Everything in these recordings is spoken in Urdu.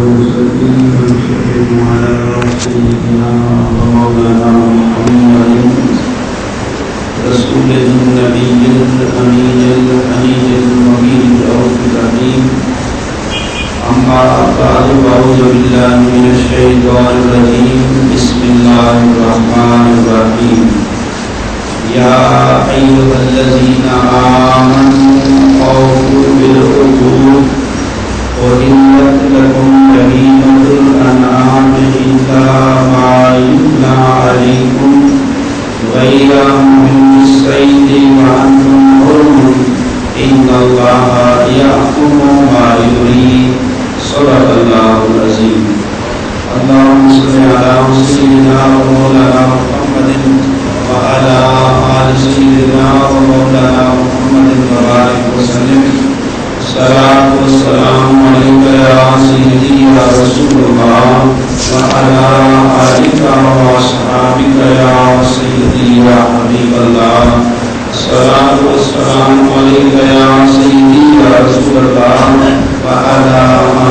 ونسلم على سيدنا ومولانا محمد رسول النبي الأمين الحنين المبين الرؤوف الرحيم. أما بعد فأعوذ بالله من الشيطان الرجيم. بسم الله الرحمن الرحيم. يا أيها الذين آمنوا أوفوا بالعقود وإن لكم بهيمة الأنعام إلا ما يتلى عليكم غير محل الصيد وأنتم حرم إن الله يحكم ما يريد. صدق الله العظيم. اللهم صل على سيدنا ومولانا محمد وعلى آل سيدنا ومولانا محمد وبارك وسلم. الصلاة والسلام عليك يا سيدي يا رسول الله وعلى آلك وأصحابك يا سيدي يا حبيب الله. الصلاة والسلام عليك يا سيدي يا رسول الله وعلى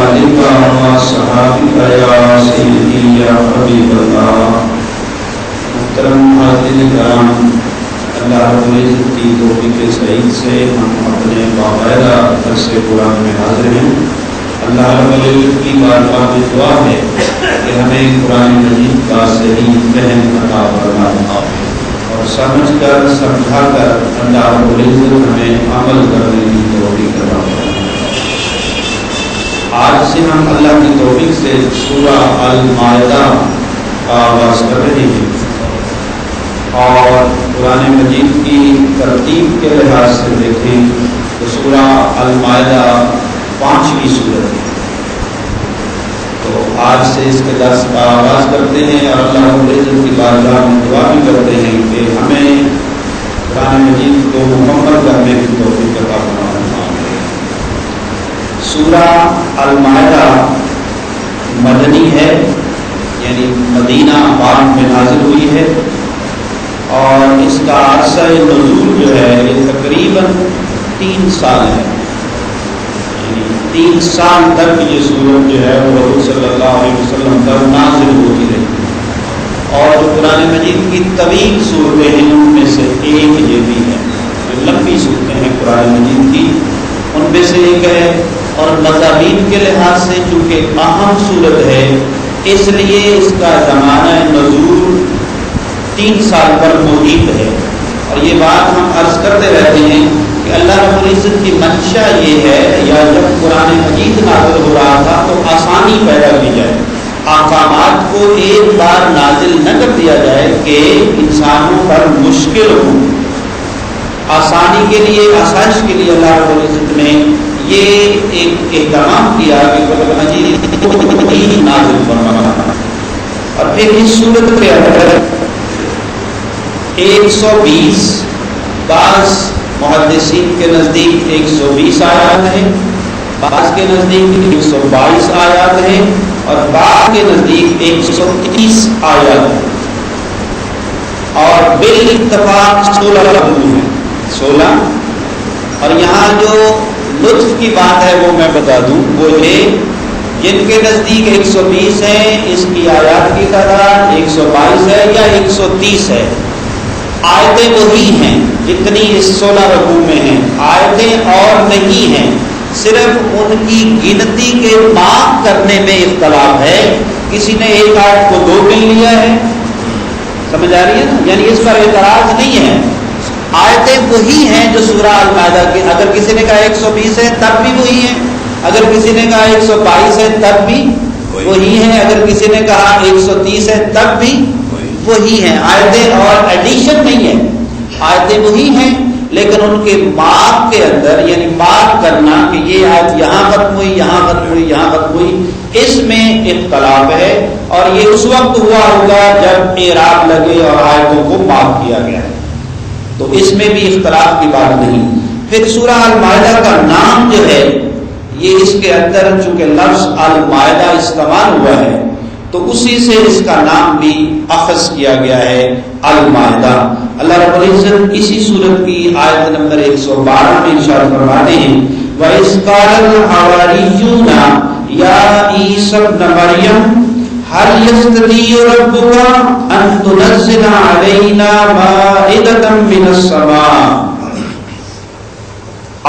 آلك وأصحابك يا سيدي يا حبيب الله. محترم حاضرین کرام، اللہ رب العزت کی توفیق سعید سے ہم اپنے باقاعدہ درس قرآن میں حاضر ہیں. اللہ رب العزت کی بارگاہ میں دعا ہے کہ ہمیں قرآن مجید کا صحیح فہم عطا فرمائے اور سمجھ کر سمجھا کر اللہ رب العزت ہمیں عمل کرنے کی توفیق عطا فرمائے. آج سے ہم اللہ کی توفیق سے سورہ المائدہ کا آغاز کر رہے ہیں اور قرآن مجید کی ترتیب کے لحاظ سے دیکھیں تو سورہ المائدہ 5ویں سورت ہے. تو آج سے اس کے درس کا آغاز کرتے ہیں اور اللہ رب العزت کی بارگاہ میں دعا بھی کرتے ہیں کہ ہمیں قرآن مجید کو مکمل کرنے کی توفیق عطا فرمائے. سورہ المائدہ مدنی ہے، یعنی مدینہ پاک میں نازل ہوئی ہے اور اس کا عرصہ نزول جو ہے یہ تقریباً 3 سال ہے. یعنی 3 سال تک یہ سورت جو ہے وہ حضور صلی اللہ علیہ وسلم پر نازل ہوتی رہی. اور جو قرآن مجید کی طویل صورتیں ہیں ان میں سے ایک یہ بھی ہے. جو لمبی صورتیں ہیں قرآن مجید کی ان میں سے ایک ہے اور مضامین کے لحاظ سے چونکہ اہم صورت ہے اس لیے اس کا زمانہ نزول 3 سال پر محیط ہے. اور یہ بات ہم عرض کرتے رہتے ہیں کہ اللہ رب العزت کی منشا یہ ہے یا جب قرآن مجید نازل ہو رہا تھا تو آسانی پیدا کی جائے، احکامات کو ایک بار نازل نہ کر دیا جائے کہ انسانوں پر مشکل ہو. آسانی کے لیے، آسائش کے لیے اللہ رب العزت نے یہ ایک اہتمام کیا کہ قرآن مجید نازل فرمایا. اور پھر اس صورت کے اندر 120 بعض محدثین کے نزدیک 120 آیات ہیں، بعض کے نزدیک 122 آیات ہیں اور بعض کے نزدیک 130 آیات ہیں. اور بالاتفاق 16 رکوع ہیں، 16. اور یہاں جو لطف کی بات ہے وہ میں بتا دوں، وہ یہ جن کے نزدیک 120 ہیں اس کی آیات کی تعداد 122 ہے یا 130 ہے. آیتیں وہی ہیں جتنی اس 16 رکوع میں ہیں، آیتیں اور نہیں ہیں، صرف ان کی گنتی کے مارک کرنے میں اختلاف ہے. کسی نے ایک آیت کو 2 گن لیا ہے، سمجھ آ رہی ہے نا؟ یعنی اس پر اعتراض نہیں ہے. آیتیں وہی ہیں جو سورہ المائدہ کی، اگر کسی نے کہا 120 ہے تب بھی وہی ہیں، اگر کسی نے کہا 122 ہے تب بھی وہی ہیں، اگر کسی نے کہا 130 ہے تب بھی وہی ہیں. آیتیں اور ایڈیشن نہیں ہے، آیتیں وہی ہیں لیکن ان کے مارک کے اندر، یعنی مارک کرنا کہ یہ آیت یہاں ختم ہوئی، یہاں ختم ہوئی، یہاں ختم ہوئی، اس میں اختلاف ہے. اور یہ اس وقت ہوا ہوگا جب اعراب لگے اور آیتوں کو مارک کیا گیا ہے، تو اس میں بھی اختلاف کی بات نہیں. پھر سورہ المائدہ کا نام جو ہے یہ اس کے اندر چونکہ لفظ المائدہ استعمال ہوا ہے تو اسی سے اس کا نام بھی اخذ کیا گیا ہے المائدہ. اللہ رب العزت اسی سورت کی آیت نمبر 112 میں ارشاد فرماتے ہیں وَإِذْ قَالَ الْحَوَارِيُّونَ یا عیسی ابن مریم هل يستطيع ربك ان تنزل علينا مائدة من السماء.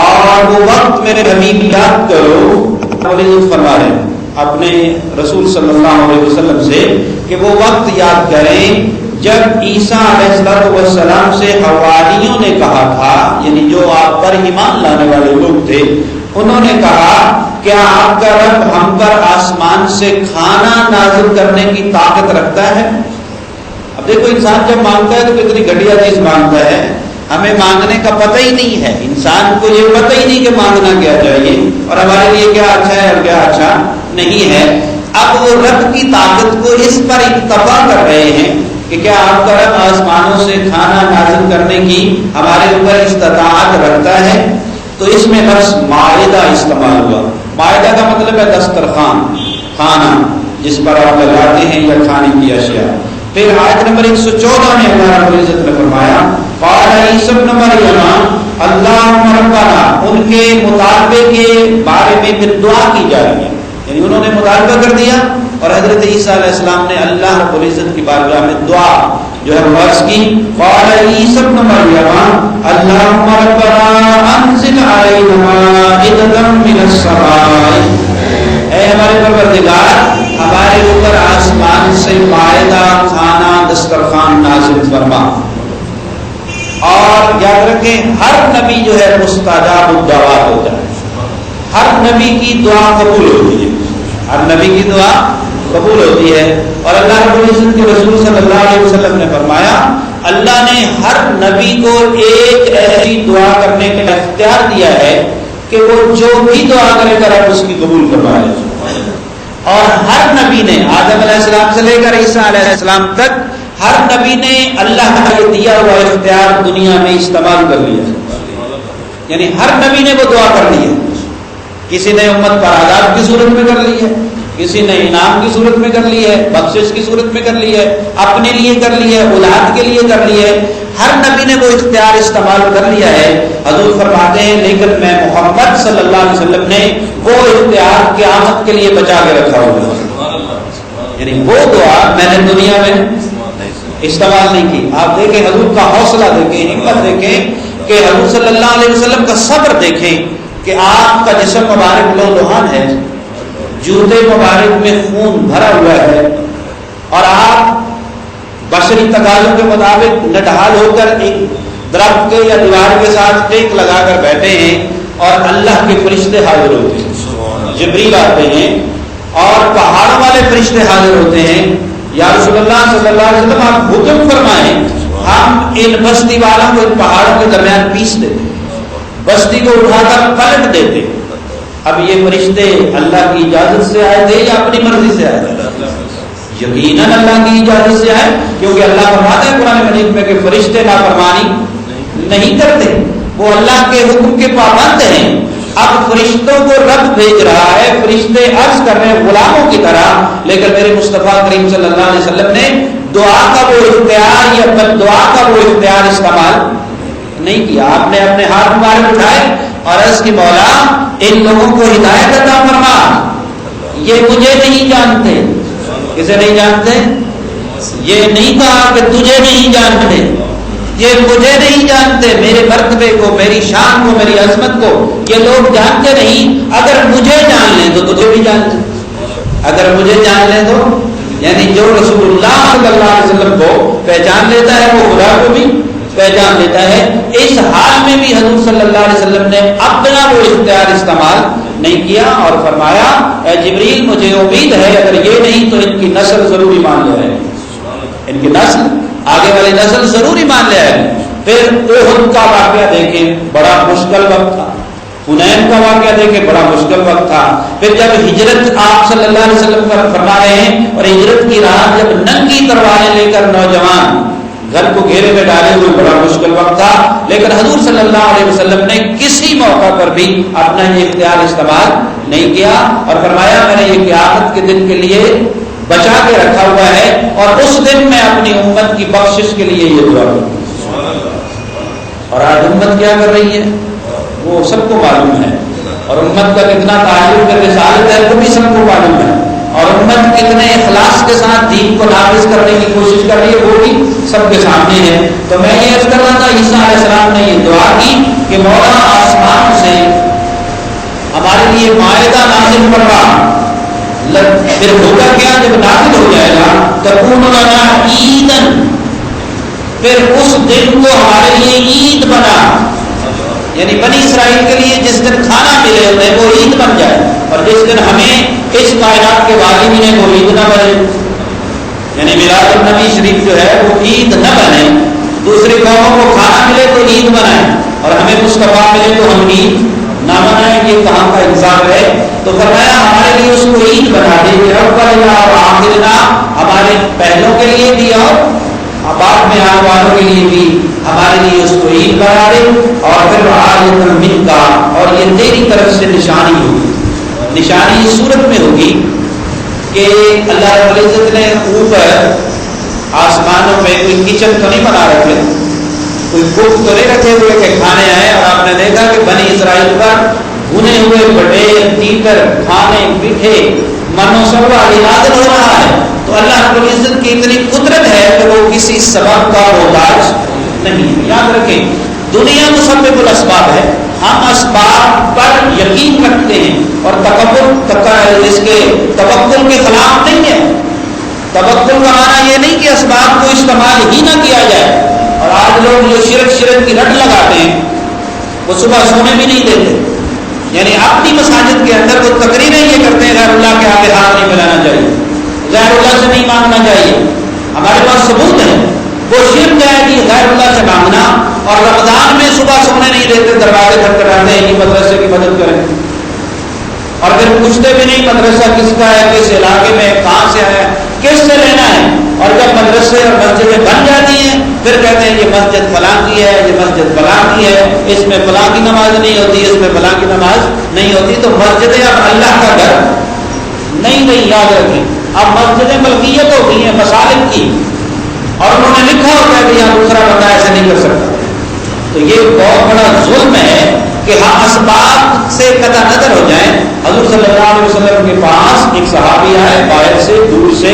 اور وہ وقت میرے حبیب یاد کرو، فرما رہے ہیں اپنے رسول صلی اللہ علیہ وسلم سے کہ وہ وقت یاد کریں جب عیسیٰ علیہ السلام سے حواریوں نے کہا تھا، یعنی جو آپ پر ایمان لانے والے لوگ تھے، انہوں نے کہا کیا آپ کا رب ہم پر آسمان سے کھانا نازل کرنے کی طاقت رکھتا ہے؟ اب دیکھو انسان جب مانگتا ہے تو کتنی گھٹیا چیز مانگتا ہے. ہمیں مانگنے کا پتہ ہی نہیں ہے، انسان کو یہ پتہ ہی نہیں کہ مانگنا کیا چاہیے اور ہمارے لیے کیا اچھا ہے اور کیا اچھا نہیں ہے. اب وہ رب کی طاقت کو اس پر اکتفا کر رہے ہیں کہ کیا آپ کا رب آسمانوں سے کھانا نازل کرنے کی ہمارے اوپر استطاعت رکھتا ہے. تو اس میں لفظ مائدہ استعمال ہوا. مائدہ کا مطلب ہے دسترخوان، کھانا جس پر آپ لگاتے ہیں یا کھانے کی اشیاء. پھر آیت نمبر 114 میں اللہ رب العزت نے فرمایا قال عیسی ابن مریم اللہم ربنا، ان کے مطالبے کے بارے میں پھر دعا کی جا رہی ہے، یعنی انہوں نے مطالبہ کر دیا اور حضرت عیسیٰ علیہ السلام نے اللہ رب العزت کی بارگاہ میں دعا جو ہے عرض کی. قال عیسی ابن مریم اللہم ربنا انزل علینا مائدۃ من السماء، اے ہمارے پروردگار ہمارے اوپر آسمان سے مائدہ، کھانا، دسترخوان نازل فرما. اور یاد رکھیں ہر نبی جو ہے مستجاب الدعوات ہوتا ہے، ہر نبی کی دعا قبول ہوتی ہے، ہر نبی کی دعا قبول ہوتی ہے. اور اللہ رب العزت کے رسول صلی اللہ علیہ وسلم نے فرمایا اللہ نے ہر نبی کو ایک ایسی دعا کرنے کا اختیار دیا ہے کہ وہ جو بھی دعا کرے گا رب اس کی قبول فرمائے. اور ہر نبی نے آدم علیہ السلام سے لے کر عیسیٰ علیہ السلام تک ہر نبی نے اللہ کا یہ دیا ہوا اختیار دنیا میں استعمال کر لیا، یعنی ہر نبی نے وہ دعا کر لی ہے. کسی نے امت پر عذاب کی صورت میں کر لی ہے، کسی نے انعام کی صورت میں کر لی ہے، بخشش کی صورت میں کر لی ہے، اپنے لیے کر لی ہے، اولاد کے لیے کر لی ہے. ہر نبی نے وہ اختیار استعمال کر لیا ہے. حضور فرماتے ہیں لیکن میں محمد صلی اللہ علیہ وسلم نے وہ اختیار قیامت کے لیے بچا کے رکھا ہوا، یعنی وہ دعا میں نے دنیا میں استعمال نہیں کی. آپ دیکھیں حضور کا حوصلہ دیکھیں، ہمت دیکھیں کہ حضور صلی اللہ علیہ وسلم کا صبر دیکھیں کہ آپ کا جسم مبارک لہلہان ہے، جوتے مبارک میں خون بھرا ہوا ہے، اور آپ بشری تقاضوں کے مطابق نڈھال ہو کر ایک درخت کے یا دیوار کے ساتھ ٹیک لگا کر بیٹھے ہیں اور اللہ کے فرشتے حاضر ہوتے ہیں، جبریل آتے ہیں اور پہاڑوں والے فرشتے حاضر ہوتے ہیں. یا رسول اللہ صلی اللہ علیہ وسلم آپ حکم فرمائیں ہم ان بستی والوں کو ان پہاڑوں کے درمیان پیس دیتے، بستی کو اٹھا کر پلٹ دیتے. اب یہ فرشتے اللہ کی اجازت سے آئے تھے یا اپنی مرضی سے آئے تھے؟ یقیناً اللہ کی اجازت سے آئے، کیونکہ اللہ فرماتا ہے قرآن مجید میں کہ فرشتے نافرمانی نہیں کرتے، وہ اللہ کے حکم کے پابند ہیں. اب فرشتوں کو رب بھیج رہا ہے، فرشتے عرض کر رہے ہیں غلاموں کی طرح، لیکن میرے مصطفیٰ کریم صلی اللہ علیہ وسلم نے دعا کا وہ اختیار یا بد دعا کا وہ اختیار استعمال نہیں کیا. آپ نے اپنے ہاتھ مبارک اٹھائے اور عرض کی مولا ان لوگوں کو ہدایت عطا فرما، یہ مجھے نہیں جانتے. کسے نہیں جانتے؟ یہ نہیں کہا کہ تجھے نہیں جانتے، یہ مجھے نہیں جانتے، میرے مرتبے کو، میری شان کو، میری عظمت کو یہ لوگ جانتے نہیں. اگر مجھے جان لیں تو تجھے بھی جان لیں، اگر مجھے جان لیں تو یعنی جو رسول اللہ صلی اللہ علیہ وسلم کو پہچان لیتا ہے وہ خدا کو بھی پہچان لیتا ہے. اس حال میں بھی حضور صلی اللہ علیہ وسلم نے اپنا وہ اختیار استعمال نہیں کیا اور فرمایا اے جبریل مجھے امید ہے اگر یہ نہیں تو ان کی نسل ضروری مان لے ہے، ان کی نسل آگے والی نسل ضروری مان لے ہے. پھر احد کا واقعہ دیکھیں بڑا مشکل وقت تھا، حنین کا واقعہ دیکھیں بڑا مشکل وقت تھا. پھر جب ہجرت آپ صلی اللہ علیہ وسلم فرما رہے ہیں اور ہجرت کی رات جب ننگی تلواریں لے کر نوجوان گھر کو گھیرے میں ڈالے ہوئے بڑا مشکل وقت تھا، لیکن حضور صلی اللہ علیہ وسلم نے کسی موقع پر بھی اپنا یہ اختیار استعمال نہیں کیا اور فرمایا میں نے یہ قیامت کے دن کے لیے بچا کے رکھا ہوا ہے اور اس دن میں اپنی امت کی بخشش کے لیے یہ دعا کروں. اور آج امت کیا کر رہی ہے وہ سب کو معلوم ہے. اور امت کا کتنا تعلق رسالت ہے وہ بھی سب کو معلوم ہے، اور امت کتنے اخلاص کے ساتھ دین کو نافذ کرنے کی کوشش کر رہی ہے وہ بھی سب کے سامنے ہے۔ تو میں یہ عرض کر رہا تھا عیسیٰ علیہ السلام نے یہ دعا کی کہ مولا آسمان سے ہمارے لیے مائدہ نازل کر رہا، پھر ہوگا کیا جب نازل ہو جائے گا تکون لنا عیدن، پھر اس دن کو ہمارے لیے عید بنا، یعنی بنی اسرائیل کے لیے جس دن کھانا ملے انہیں وہ عید بن جائے، اور جس دن ہمیں اس کائنات کے والی ملے وہ عید نہ بنے، یعنی میلاد النبی شریف جو ہے وہ عید نہ بنے، دوسری قوموں کو کھانا ملے تو عید بنائیں اور ہمیں مصطفیٰ ملے تو ہم عید نہ منائیں، یہ کہاں کا انصاف ہے؟ تو فرمایا ہمارے لیے اس کو عید بنا دے، اولنا اور آخرنا، ہمارے پہلوں کے لیے بھی اور بعد میں آنے والوں کے لیے بھی ہمارے لیے اس کو عید بنا دے، اور پھر آیۃ من کا، اور یہ تیری طرف سے نشانی ہوگی، نشانی اس صورت میں ہوگی کہ اللہ رب العزت نے اوپر آسمانوں میں کوئی کچن تو نہیں بنا رکھے، کوئی کوک تو نہیں رکھے ہوئے کہ کھانے آئے، اور آپ نے دیکھا کہ بنی اسرائیل پر بھنے ہوئے بڑے تیتر کھانے میٹھے منو سلوا نازل ہو رہا ہے، تو اللہ رب العزت کی اتنی قدرت ہے کہ وہ کسی سبب کا محتاج نہیں۔ یاد رکھیں دنیا مسبب الاسباب ہے، ہم اسباب پر یقین رکھتے ہیں اور اس کے توکل کے خلاف نہیں ہے۔ توکل کا معنی یہ نہیں کہ اسباب کو استعمال ہی نہ کیا جائے، اور آج لوگ جو شرک کی رٹ لگاتے ہیں وہ صبح سونے بھی نہیں دیتے، یعنی اپنی مساجد کے اندر وہ تقریریں یہ کرتے ہیں غیر اللہ کے آگے ہاتھ نہیں ملانا چاہیے، غیر اللہ سے نہیں مانگنا چاہیے، ہمارے پاس ثبوت ہے، وہ شرک ہے کہ غیر اللہ سے مانگنا، اور رمضان میں صبح سونے نہیں دیتے، دروازے کھٹکھٹاتے ہیں کہ مدرسے کی مدد کریں، اور پھر پوچھتے بھی نہیں مدرسہ کس کا ہے، کس علاقے میں، کہاں سے ہے، کس سے لینا ہے، اور جب مدرسے اور مسجدیں بن جاتی ہیں پھر کہتے ہیں یہ مسجد فلاں کی ہے، یہ مسجد فلاں کی ہے، اس میں فلاں کی نماز نہیں ہوتی، اس میں فلاں کی نماز نہیں ہوتی، تو مسجدیں اب اللہ کا گھر نہیں یاد رکھیں، اب مسجدیں ملکیت ہو گئی ہیں مسالک کی، اور انہوں نے لکھا ہوتا ہے کہ یہاں دوسرا بندہ ایسے نہیں کر سکتا۔ تو یہ بہت بڑا ظلم ہے کہ ہم اسباب سے قطع نظر ہو جائیں۔ حضور صلی اللہ علیہ وسلم کے پاس ایک صحابی آئے باہر سے، دور سے،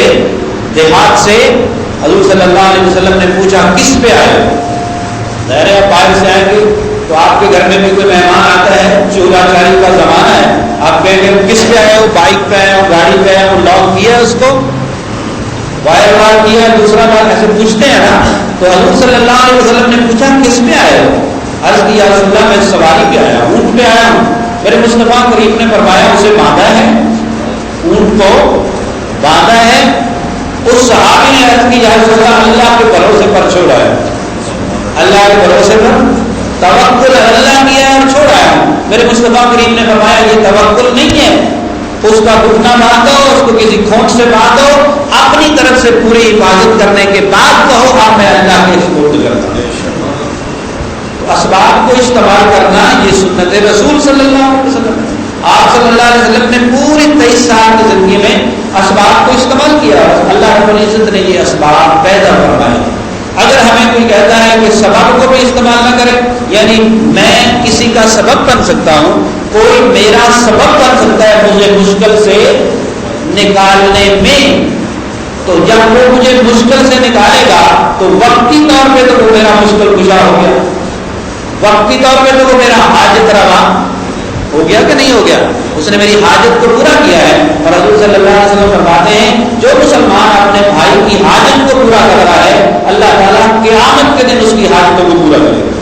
دیہات سے، حضور صلی اللہ علیہ وسلم نے پوچھا کس پہ آئے؟ ظاہر ہے باہر سے آئیں گے تو آپ کے گھر میں بھی کوئی مہمان آتا ہے، چولہا چاری کا زمانہ ہے، آپ کہیں گے کس پہ آئے ہو؟ بائک پہ آئے ہو، گاڑی پہ آئے ہو، لاک کیا ہے اس کو، وائر وار کیا ہے، دوسرا بار ایسے پوچھتے ہیں نا۔ تو حضور صلی اللہ علیہ وسلم نے پوچھا کس پہ آئے ہو؟ عرض کی یا رسول اللہ میں سواری پہ آیا ہوں، اونٹ پہ آیا ہوں۔ میرے مصطفیٰ کریم نے فرمایا اسے باندھا ہے، اونٹ کو باندھا ہے۔ اس صحابی نے عرض کی یا رسول اللہ اللہ کے بھروسے پر چھوڑا ہے، اللہ کے بھروسے پر توکل اللہ کیا ہے اور چھوڑا ہے۔ میرے مصطفیٰ کریم نے فرمایا یہ توکل نہیں ہے، اس کا گھٹنا باندھو، اس کو کسی کھونٹ سے باندھو، اپنی طرف سے پوری حفاظت کرنے کے بعد کہو آپ میں اللہ کے سپرد کرتا ہوں۔ تو اسباب کو استعمال کرنا یہ سنت رسول صلی اللہ علیہ وسلم، آپ صلی اللہ علیہ وسلم نے پوری 23 سال کی زندگی میں اسباب کو استعمال کیا، اللہ رب العزت نے یہ اسباب پیدا فرمائے۔ اگر ہمیں کوئی کہتا ہے کہ سبب کو بھی استعمال نہ کرے، یعنی میں کسی کا سبب بن سکتا ہوں، کوئی میرا سبب بن سکتا ہے مجھے مشکل سے نکالنے میں، تو جب وہ مجھے مشکل سے نکالے گا تو وقتی طور پہ تو وہ میرا مشکل کشا ہو گیا، وقتی طور پہ تو وہ میرا حاجت روا ہو گیا کہ نہیں ہو گیا، اس نے میری حاجت کو پورا کیا ہے۔ اور حضور صلی اللہ علیہ وسلم فرماتے ہیں جو مسلمان اپنے بھائی کی حاجت کو پورا کر رہا ہے اللہ تعالیٰ قیامت کے دن اس کی حاجتوں کو پورا کرے گا۔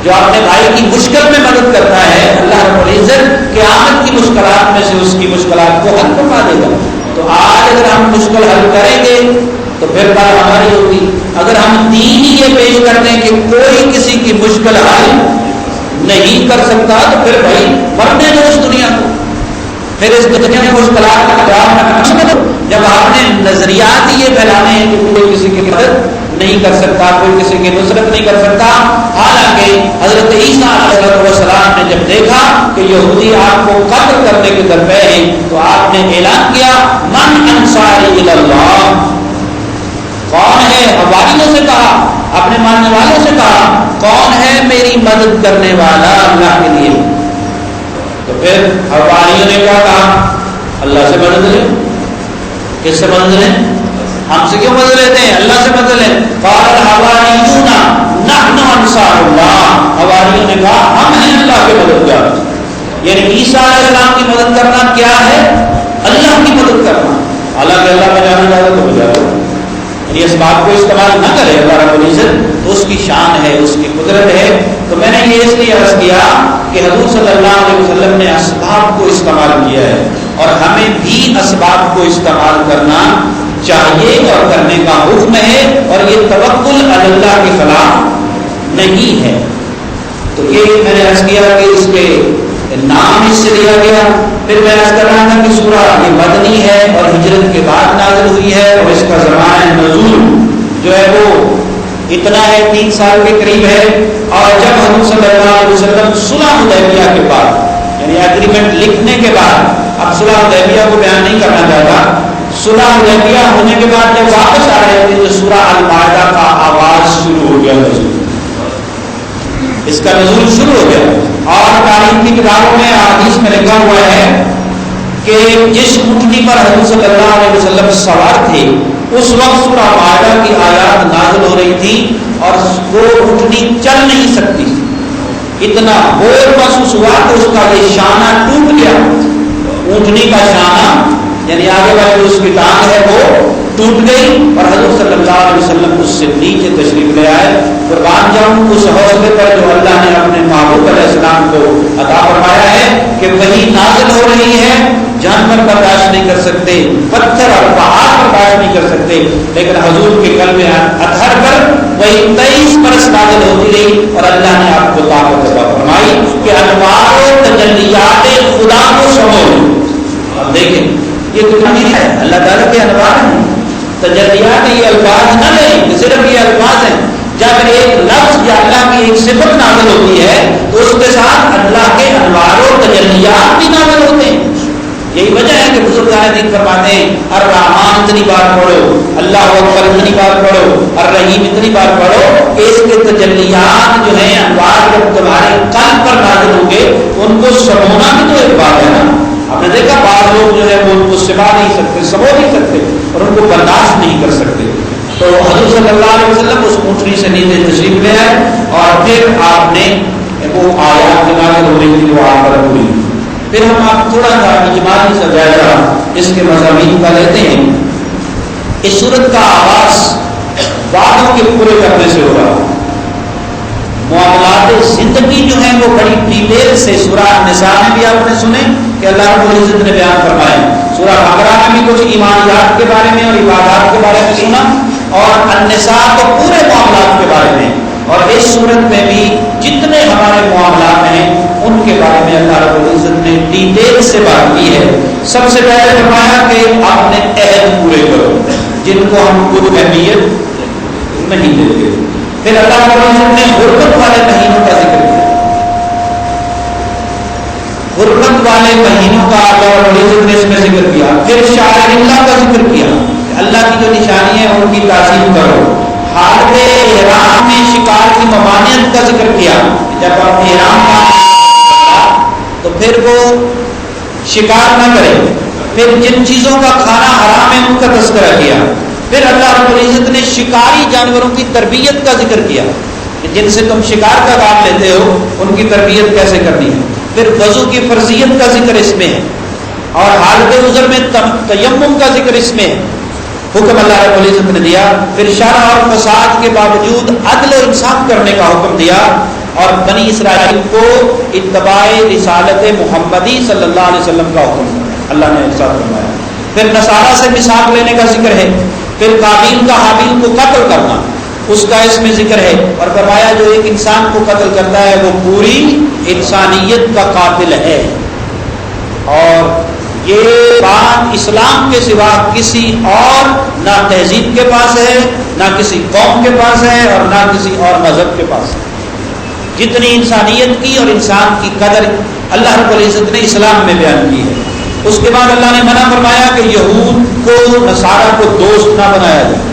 جو اپنے بھائی کی مشکل میں مدد کرتا ہے اللہ رب العزت قیامت کی مشکلات میں سے اس کی مشکلات کو حل کروا دے گا۔ تو آج اگر ہم مشکل حل کریں گے تو پھر بات ہماری ہوگی، اگر ہم دین ہی یہ پیش کر دیں کہ کوئی کسی کی مشکل حل نہیں کر سکتا تو پھر بھائی مرنے دو اس دنیا کو، پھر اس دنیا میں مشکلات کا جواب۔ جب آپ نے نظریات ہی یہ پھیلانے ہیں کہ کوئی کسی کی مدد نہیں کر سکتا، کوئی کسی کی نصرت نہیں کر سکتا، حالانکہ حضرت عیسیٰ علیہ السلام نے جب دیکھا کہ یہودی آپ کو قتل کرنے کے درپے ہیں تو آپ نے اعلان کیا من انصاری الی اللہ، کون ہے، حواریوں سے کہا، اپنے ماننے والوں سے کہا کون ہے میری مدد کرنے والا اللہ کے لیے، تو پھر حواریوں نے کیا کہا؟ اللہ سے مدد لیں. کس سے مدد لیں؟ ہم سے کیوں مدد لیتے ہیں؟ اللہ سے مدد لیں. قال الحواریون نحن انصار اللہ. حواریوں نے کہا ہم ہیں اللہ کے مددگار. یعنی عیسیٰ علیہ السلام کی مدد کرنا کیا ہے؟ اللہ کی مدد کرنا. حالانکہ اللہ کا جانا جاتا تو ہو جاتا. یعنی اس بات کو استعمال نہ کرے اللہ رب العزت، تو اس کی شان ہے، اس کی قدرت ہے. تو میں نے یہ اس لیے عرض کیا کہ حضور صلی اللہ علیہ وسلم نے اسباب کو استعمال کیا ہے، اور ہمیں بھی اسباب کو استعمال کرنا چاہیے اور کرنے کا حکم ہے، اور یہ توکل علی اللہ کے خلاف نہیں ہے. تو یہ میں نے عرض کیا کہ اس کے نام اس سے لیا گیا. پھر میں عرض کر رہا تھا کہ سورہ یہ مدنی ہے اور ہجرت کے بعد نازل ہوئی ہے، اور اس کا زمانہ نزول جو ہے وہ اتنا ہے 3 سال کے قریب ہے. اور جب حضور صلی اللہ علیہ وسلم صلح حدیبیہ کے بعد، یعنی ایگریمنٹ لکھنے کے بعد، اب صلح حدیبیہ کو بیان نہیں کرنا چاہتا، صلح حدیبیہ ہونے کے بعد جب واپس آ رہے تھے تو سورہ المائدہ کا آغاز شروع ہو گیا. اس کا نزول شروع ہو گیا. اور تاریخ کی کتابوں میں احادیث میں لکھا ہوا ہے کہ جس اونٹنی پر حضور صلی اللہ علیہ وسلم سوار تھے اس وقت سورہ مائدہ کی آیات نازل ہو رہی تھی، اور وہ اونٹنی چل نہیں سکتی. اتنا بور محسوس ہوا کہ اس کا یہ شانہ ٹوٹ گیا. اونٹنی کا شانہ یعنی آگے والی اس کی ٹانگ ہے وہ ٹوٹ گئی، اور حضور صلی اللہ علیہ وسلم اس سے نیچے تشریف لے آئے. قربان جاؤں اس حوصلے پر جو اللہ نے اپنے محبوب علیہ السلام کو عطا فرمایا ہے کہ وہی نازل ہو رہی ہے. جانور برداشت نہیں کر سکتے، پتھر اور پہاڑ برداشت نہیں کر سکتے، لیکن حضور کے قلب اطہر پر وہی 23 برس نازل ہوتی رہی، اور اللہ نے آپ کو طاقت عطا فرمائی کہ انوار و تجلیات خدا کو سمجھو. اب دیکھیں یہ کتنی ہے، اللہ تعالیٰ کے انوار ہیں. تجلیات یہ الفاظ نہ لیں کہ صرف یہ الفاظ ہیں. جب ایک لفظ یا اللہ کی ایک صفت نازل ہوتی ہے تو اس کے ساتھ اللہ کے انوار و تجلیات بھی نازل ہوتے ہیں. یہی وجہ ہے کہ بزرگان دین فرماتے ہیں الرحمن اتنی بار پڑھو، اللہ اکبر اتنی بار پڑھو، الرحیم اتنی بار پڑھو کہ اس کے تجلیات جو ہیں انوار جب تمہارے قلب پر نازل ہوں گے ان کو سمونا بھی تو ایک بات ہے نا. آپ نے دیکھا بعض لوگ جو ہے وہ ان کو سما نہیں سکتے، سمو نہیں سکتے، اور ان کو برداشت نہیں کر سکتے. تو حضور صلی اللہ علیہ وسلم اس اونٹنی سے نیچے تشریف لے آئے، اور پھر آپ نے وہ آیات نازل ہو رہی تھی وہ آپ پر ہوئی. پھر ہم آپ تھوڑا سا اجمالی سا جائزہ اس کے مضامین کا لیتے ہیں. اس صورت کا آغاز وعدوں کے پورے کرنے سے ہو رہا. معاملات زندگی جو ہیں وہ بڑی ڈیٹیل سے سورہ النساء میں بھی آپ نے سنے کہ اللہ رب العزت نے بیان فرمایا. سورہ بقرہ میں بھی کچھ ایمانیات کے بارے میں اور عبادات کے بارے میں سنا، اور النساء تو پورے معاملات کے بارے میں. اور اس صورت میں بھی جتنے ہمارے معاملات ہیں ان کے بارے میں اللہ رب العزت نے ڈیٹیل سے بات کی ہے. سب سے پہلے فرمایا کہ اپنے عہد پورے کرو جن کو ہم خود اہمیت نہیں دیتے. پھر اللہ رب العزت نے غربت والے مہینوں کا ذکر کیا. غربت والے مہینوں کا اللہ رب العزت نے اس میں ذکر کیا. پھر شاعر اللہ کا ذکر کیا، اللہ کی جو نشانی ہے ان کی تعظیم کرو. حالت احرام میں شکار کی ممانعت کا ذکر کیا. جب آپ احرام کا تو پھر وہ شکار نہ کرے. پھر جن چیزوں کا کھانا حرام ہے ان کا تذکرہ کیا. پھر اللہ رب العزت نے شکاری جانوروں کی تربیت کا ذکر کیا کہ جن سے تم شکار کا کام لیتے ہو ان کی تربیت کیسے کرنی ہے. پھر وضو کی فرضیت کا ذکر اس میں ہے، اور حالت عذر میں تیمم کا ذکر اس میں ہے. حکم اللہ رب العزت نے دیا. پھر شر اور فساد کے باوجود عدل و انصاف کرنے کا حکم دیا، اور بنی اسرائیل کو اتباع رسالت محمدی صلی اللہ علیہ وسلم کا حکم اللہ نے ارشاد فرمایا. پھر نصارہ سے میثاق لینے کا ذکر ہے. پھر قابیل کا حابیل کو قتل کرنا اس کا اس میں ذکر ہے، اور فرمایا جو ایک انسان کو قتل کرتا ہے وہ پوری انسانیت کا قاتل ہے. اور یہ بات اسلام کے سوا کسی اور نہ تہذیب کے پاس ہے، نہ کسی قوم کے پاس ہے، اور نہ کسی اور مذہب کے پاس ہے. جتنی انسانیت کی اور انسان کی قدر اللہ رب العزت نے اسلام میں بیان کی ہے. اس کے بعد اللہ نے منع فرمایا کہ یہود کو نصارہ کو دوست نہ بنایا جائے.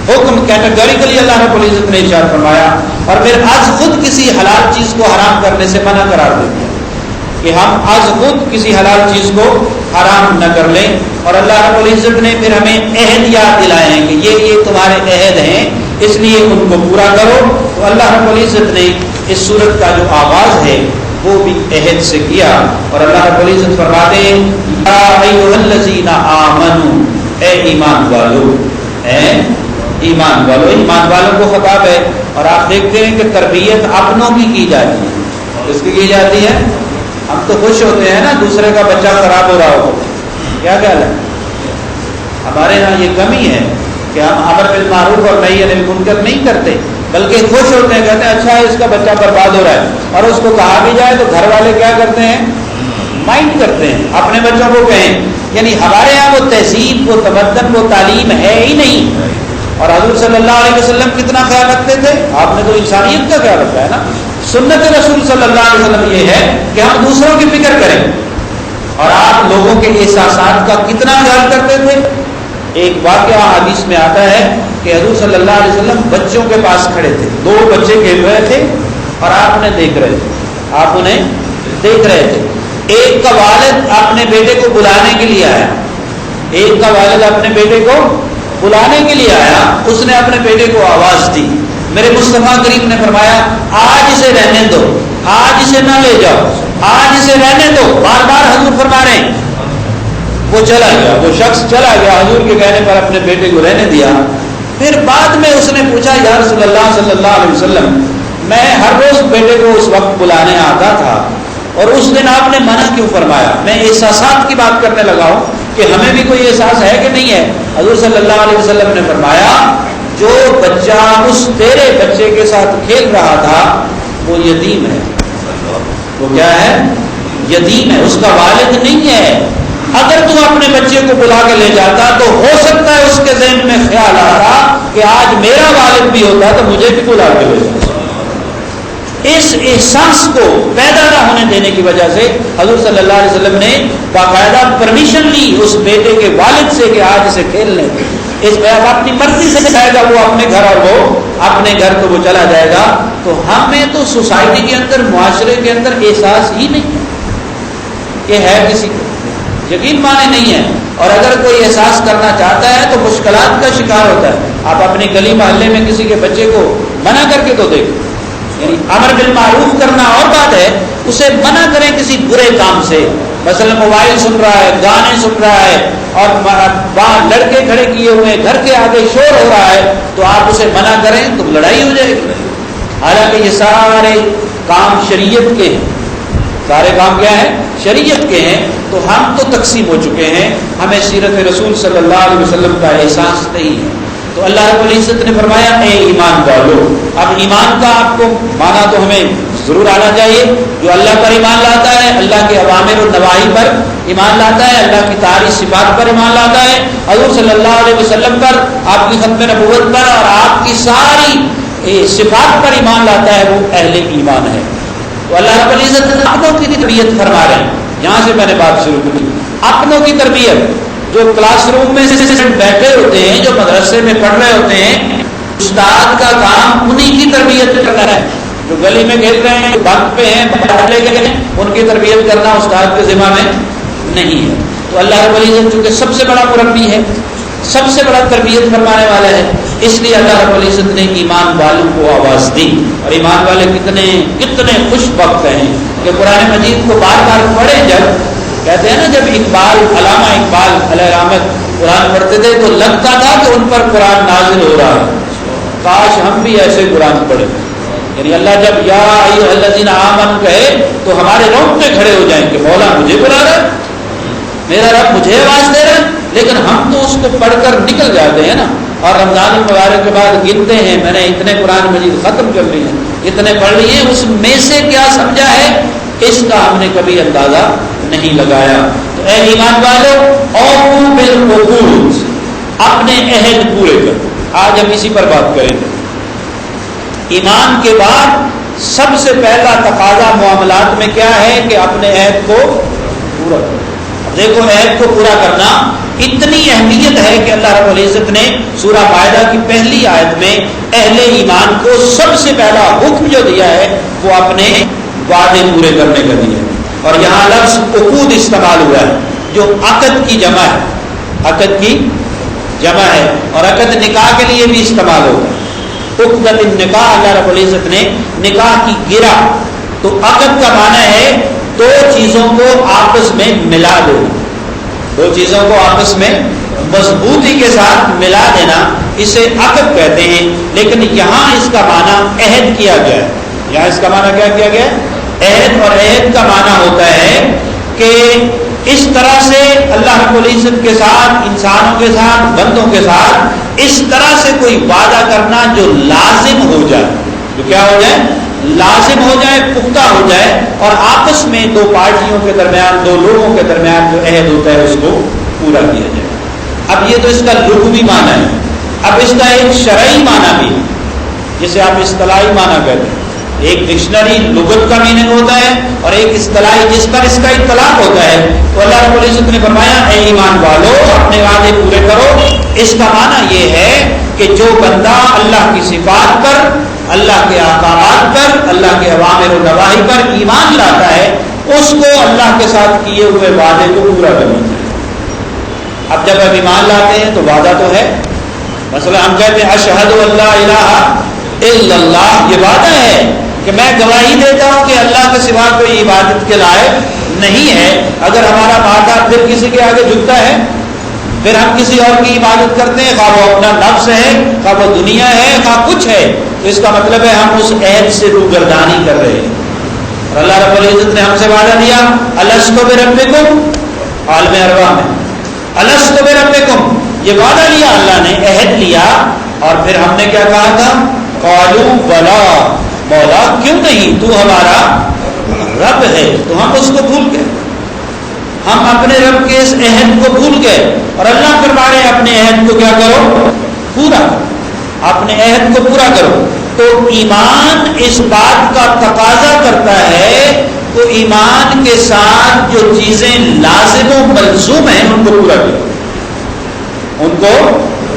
حکم کیٹیگوریکلی اللہ رب العزت نے ارشاد فرمایا. اور پھر از خود کسی حلال چیز کو حرام کرنے سے منع قرار دے دیا. کہ ہم از خود کسی حلال چیز کو حرام نہ کر لیں. اور اللہ رب العزت نے پھر ہمیں عہد یاد دلائے ہیں کہ یہ تمہارے عہد ہیں، اس لیے ان کو پورا کرو. تو اللہ رب العزت نے اس سورت کا جو آغاز ہے وہ بھی عہد سے کیا. اور اللہ رب العزت فرماتے ہیں یا ایھا الذین آمنوا، اے ایمان والو، اے ایمان والو. ایمان والوں کو خطاب ہے. اور آپ دیکھتے ہیں کہ تربیت اپنوں کی جاتی ہے. کس کی جاتی ہے؟ ہم تو خوش ہوتے ہیں نا دوسرے کا بچہ خراب ہو رہا ہو. کیا خیال ہے؟ ہمارے یہاں یہ کمی ہے کہ ہم امر بالمعروف اور نہی عن المنکر نہیں کرتے، بلکہ خوش ہوتے ہیں، کہتے ہیں اچھا ہے اس کا بچہ برباد ہو رہا ہے. اور اس کو کہا بھی جائے تو گھر والے کیا کرتے ہیں؟ مائنڈ کرتے ہیں، اپنے بچوں کو کہیں. یعنی ہمارے یہاں وہ تہذیب، وہ تمدن، وہ تعلیم ہے ہی نہیں. اور حضور صلی اللہ علیہ وسلم کتنا خیال رکھتے تھے؟ آپ نے تو انسانیت کا خیال رکھا ہے نا. سنت رسول صلی اللہ علیہ وسلم یہ ہے کہ ہم دوسروں کی فکر کریں. اور آپ لوگوں کے احساسات کا کتنا خیال کرتے تھے. ایک واقعہ حدیث میں آتا ہے کہ حضور صلی اللہ علیہ وسلم بچوں کے پاس کھڑے تھے، 2 بچے کھیل رہے تھے اور آپ انہیں دیکھ رہے تھے. آپ انہیں دیکھ رہے تھے. ایک کا والد اپنے بیٹے کو بلانے کے لیے آیا. ایک کا والد اپنے بیٹے کو بلانے کے لیے آیا. اس نے اپنے بیٹے کو آواز دی. میرے مصطفیٰ کریم نے فرمایا آج اسے رہنے دو، آج اسے نہ لے جاؤ، آج اسے رہنے دو. بار بار حضور فرما رہے ہیں. وہ چلا گیا، وہ شخص چلا گیا، حضور کے کہنے پر اپنے بیٹے کو رہنے دیا. پھر بعد میں اس نے پوچھا یا رسول اللہ صلی اللہ علیہ وسلم، میں ہر روز بیٹے کو اس وقت بلانے آتا تھا اور اس دن آپ نے منع کیوں فرمایا؟ میں احساسات کی بات کرنے لگا ہوں کہ ہمیں بھی کوئی احساس ہے کہ نہیں ہے. حضور صلی اللہ علیہ وسلم نے فرمایا جو بچہ اس تیرے بچے کے ساتھ کھیل رہا تھا وہ یتیم ہے. وہ کیا ہے؟ یتیم ہے، اس کا والد نہیں ہے. اگر تم اپنے بچے کو بلا کے لے جاتا تو ہو سکتا ہے اس کے ذہن میں خیال آتا کہ آج میرا والد بھی ہوتا تو مجھے بھی بلا کے لے جاتا. اس احساس کو پیدا نہ ہونے دینے کی وجہ سے حضور صلی اللہ علیہ وسلم نے باقاعدہ پرمیشن لی اس بیٹے کے والد سے کہ آج اسے کھیلنے دے. اس پہ اب اپنی مرضی سے جائے گا وہ اپنے گھر اور وہ اپنے گھر تو وہ چلا جائے گا. تو ہمیں تو سوسائٹی کے اندر، معاشرے کے اندر احساس ہی نہیں ہے کہ ہے کسی کو، یقین مانے نہیں ہے. اور اگر کوئی احساس کرنا چاہتا ہے تو مشکلات کا شکار ہوتا ہے. آپ اپنی گلی محلے میں کسی کے بچے کو منع کر کے تو دیکھیں. یعنی امر بالمعروف کرنا اور بات ہے، اسے منع کریں کسی برے کام سے. مثلا موبائل سن رہا ہے، گانے سن رہا ہے اور وہاں لڑکے کھڑے کیے ہوئے گھر کے آگے شور ہو رہا ہے تو آپ اسے منع کریں تو لڑائی ہو جائے گی. حالانکہ یہ سارے کام شریعت کے ہیں. سارے کام کیا ہیں؟ شریعت کے ہیں. تو ہم تو تقسیم ہو چکے ہیں، ہمیں سیرت رسول صلی اللہ علیہ وسلم کا احساس نہیں ہے. تو اللہ رب العزت نے فرمایا اے ایمان والو. اب ایمان کا آپ کو مانا تو ہمیں ضرور آنا چاہیے. جو اللہ پر ایمان لاتا ہے، اللہ کے اوامر و نواہی پر ایمان لاتا ہے، اللہ کی تعریف صفات پر ایمان لاتا ہے، حضور صلی اللہ علیہ وسلم پر، آپ کی ختم نبوت پر اور آپ کی ساری صفات پر ایمان لاتا ہے، وہ اہل ایمان ہے. تو اللہ رب العزت اپنوں کی تربیت فرما رہے ہیں. یہاں سے میں نے بات شروع کی. اپنوں کی تربیت، جو کلاس روم میں بیٹھے ہوتے ہیں، جو مدرسے میں پڑھ رہے ہوتے ہیں، استاد کا کام انہی کی تربیت کرنا ہے. جو گلی میں کھیل رہے ہیں، وقت پہ ہیں، لے کے ہیں، ان کی تربیت کرنا استاد کے ذمہ میں نہیں ہے. تو اللہ رب العزت چونکہ سب سے بڑا مربی ہے، سب سے بڑا تربیت فرمانے والا ہے، اس لیے اللہ رب العزت نے ایمان والوں کو آواز دی. اور ایمان والے کتنے خوش وقت ہیں کہ قرآن مجید کو بار بار پڑھیں. جب کہتے ہیں نا، جب علامہ اقبال علیہ رحمت قرآن پڑھتے تھے تو لگتا تھا کہ ان پر قرآن نازل ہو رہا ہے. کاش ہم بھی ایسے قرآن پڑھیں. یعنی اللہ جب یا ایھا الذین آمنوا کہے تو ہمارے رونگٹے کھڑے ہو جائیں کہ مولا مجھے بلا رہا ہے، میرا رب مجھے آواز دے رہا ہے. لیکن ہم تو اس کو پڑھ کر نکل جاتے ہیں نا. اور رمضان المبارک کے بعد گنتے ہیں، میں نے اتنے قرآن مجید ختم کر لی ہیں، اتنے پڑھ لیے، اس میں سے کیا سمجھا ہے اس کا ہم نے کبھی اندازہ نہیں لگایا. تو اے ایمان والو اوفوا بالعقود، اپنے عہد پورے کرو. آج ہم اسی پر بات کریں گے. ایمان کے بعد سب سے پہلا تقاضا معاملات میں کیا ہے کہ اپنے عہد کو پورا کرو. دیکھو عہد کو پورا کرنا اتنی اہمیت ہے کہ اللہ رب العزت نے سورہ مائدہ کی پہلی آیت میں اہل ایمان کو سب سے پہلا حکم جو دیا ہے وہ اپنے وعدے پورے کرنے کا دیا ہے. اور یہاں لفظ عقود استعمال ہوا ہے جو عقد کی جمع ہے، عقد کی جمع ہے، اور عقد نکاح کے لیے بھی استعمال ہوتا ہے۔ عقدۃ النکاح، اللہ رب العزت نے نکاح کی گرہ، تو عقد کا معنی ہے دو چیزوں کو آپس میں ملا دینا، دو چیزوں کو آپس میں مضبوطی کے ساتھ ملا دینا، اسے عقد کہتے ہیں۔ لیکن یہاں اس کا معنی عہد کیا گیا ہے، یہاں اس کا معنی کیا کیا گیا ہے؟ عہد، اور عہد کا معنی ہوتا ہے کہ اس طرح سے اللہ رب العزت کے ساتھ، انسانوں کے ساتھ، بندوں کے ساتھ اس طرح سے کوئی وعدہ کرنا جو لازم ہو جائے، جو کیا ہو جائے؟ لازم ہو جائے، پختہ ہو جائے، اور آپس میں دو پارٹیوں کے درمیان، دو لوگوں کے درمیان جو عہد ہوتا ہے اس کو پورا کیا جائے۔ اب یہ تو اس کا لغوی معنی ہے، اب اس کا ایک شرعی معنی بھی ہے جسے آپ اصطلاحی معنی کہتے ہیں۔ ایک ڈکشنری لغت کا میننگ ہوتا ہے اور ایک اصطلاحی جس پر اس کا اطلاق ہوتا ہے۔ تو اللہ رب العزت نے فرمایا اے ایمان والو اپنے وعدے پورے کرو، اس کا معنی یہ ہے کہ جو بندہ اللہ کی صفات پر، اللہ کے احکامات پر، اللہ کے اوامر و نواہی پر ایمان لاتا ہے، اس کو اللہ کے ساتھ کیے ہوئے وعدے کو پورا کرنا چاہیے۔ اب جب ہم ایمان لاتے ہیں تو وعدہ تو ہے، مثلا ہم کہتے ہیں اشہد اللہ الہ الا اللہ، یہ وعدہ ہے کہ میں گواہی دیتا ہوں کہ اللہ کے سوا کوئی عبادت کے لائق نہیں ہے۔ اگر ہمارا وعدہ پھر کسی کے آگے جھکتا ہے، پھر ہم کسی اور کی عبادت کرتے ہیں، خواہ وہ اپنا نفس ہے، خواہ وہ دنیا ہے، خواہ کچھ ہے، تو اس کا مطلب ہے ہم اس عہد سے روگردانی کر رہے ہیں۔ اور اللہ رب العزت نے ہم سے وعدہ دیا الست بربکم، عالم ارواح میں الست بربکم، یہ وعدہ لیا اللہ نے، عہد لیا، اور پھر ہم نے کیا کہا تھا؟ قالوا بلا، مولا کیوں نہیں، تو ہمارا رب ہے۔ تو ہم اس کو بھول گئے، ہم اپنے رب کے اس عہد کو بھول گئے، اور اللہ فرما رہے اپنے عہد کو کیا کرو؟ پورا، اپنے عہد کو پورا کرو۔ تو ایمان اس بات کا تقاضا کرتا ہے، تو ایمان کے ساتھ جو چیزیں لازم و ملزوم ہیں ان کو پورا کیا، ان کو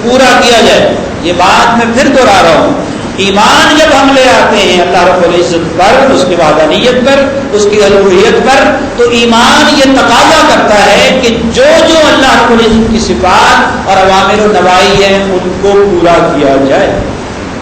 پورا کیا جائے۔ یہ بات میں پھر دوہرا رہا ہوں، ایمان جب ہم لے آتے ہیں اللہ رب العزت پر، اس کی وحدانیت پر، اس کی الوہیت پر، تو ایمان یہ تقاضا کرتا ہے کہ جو جو اللہ رب العزت کی صفات اور اوامر و نواہی ہیں ان کو پورا کیا جائے۔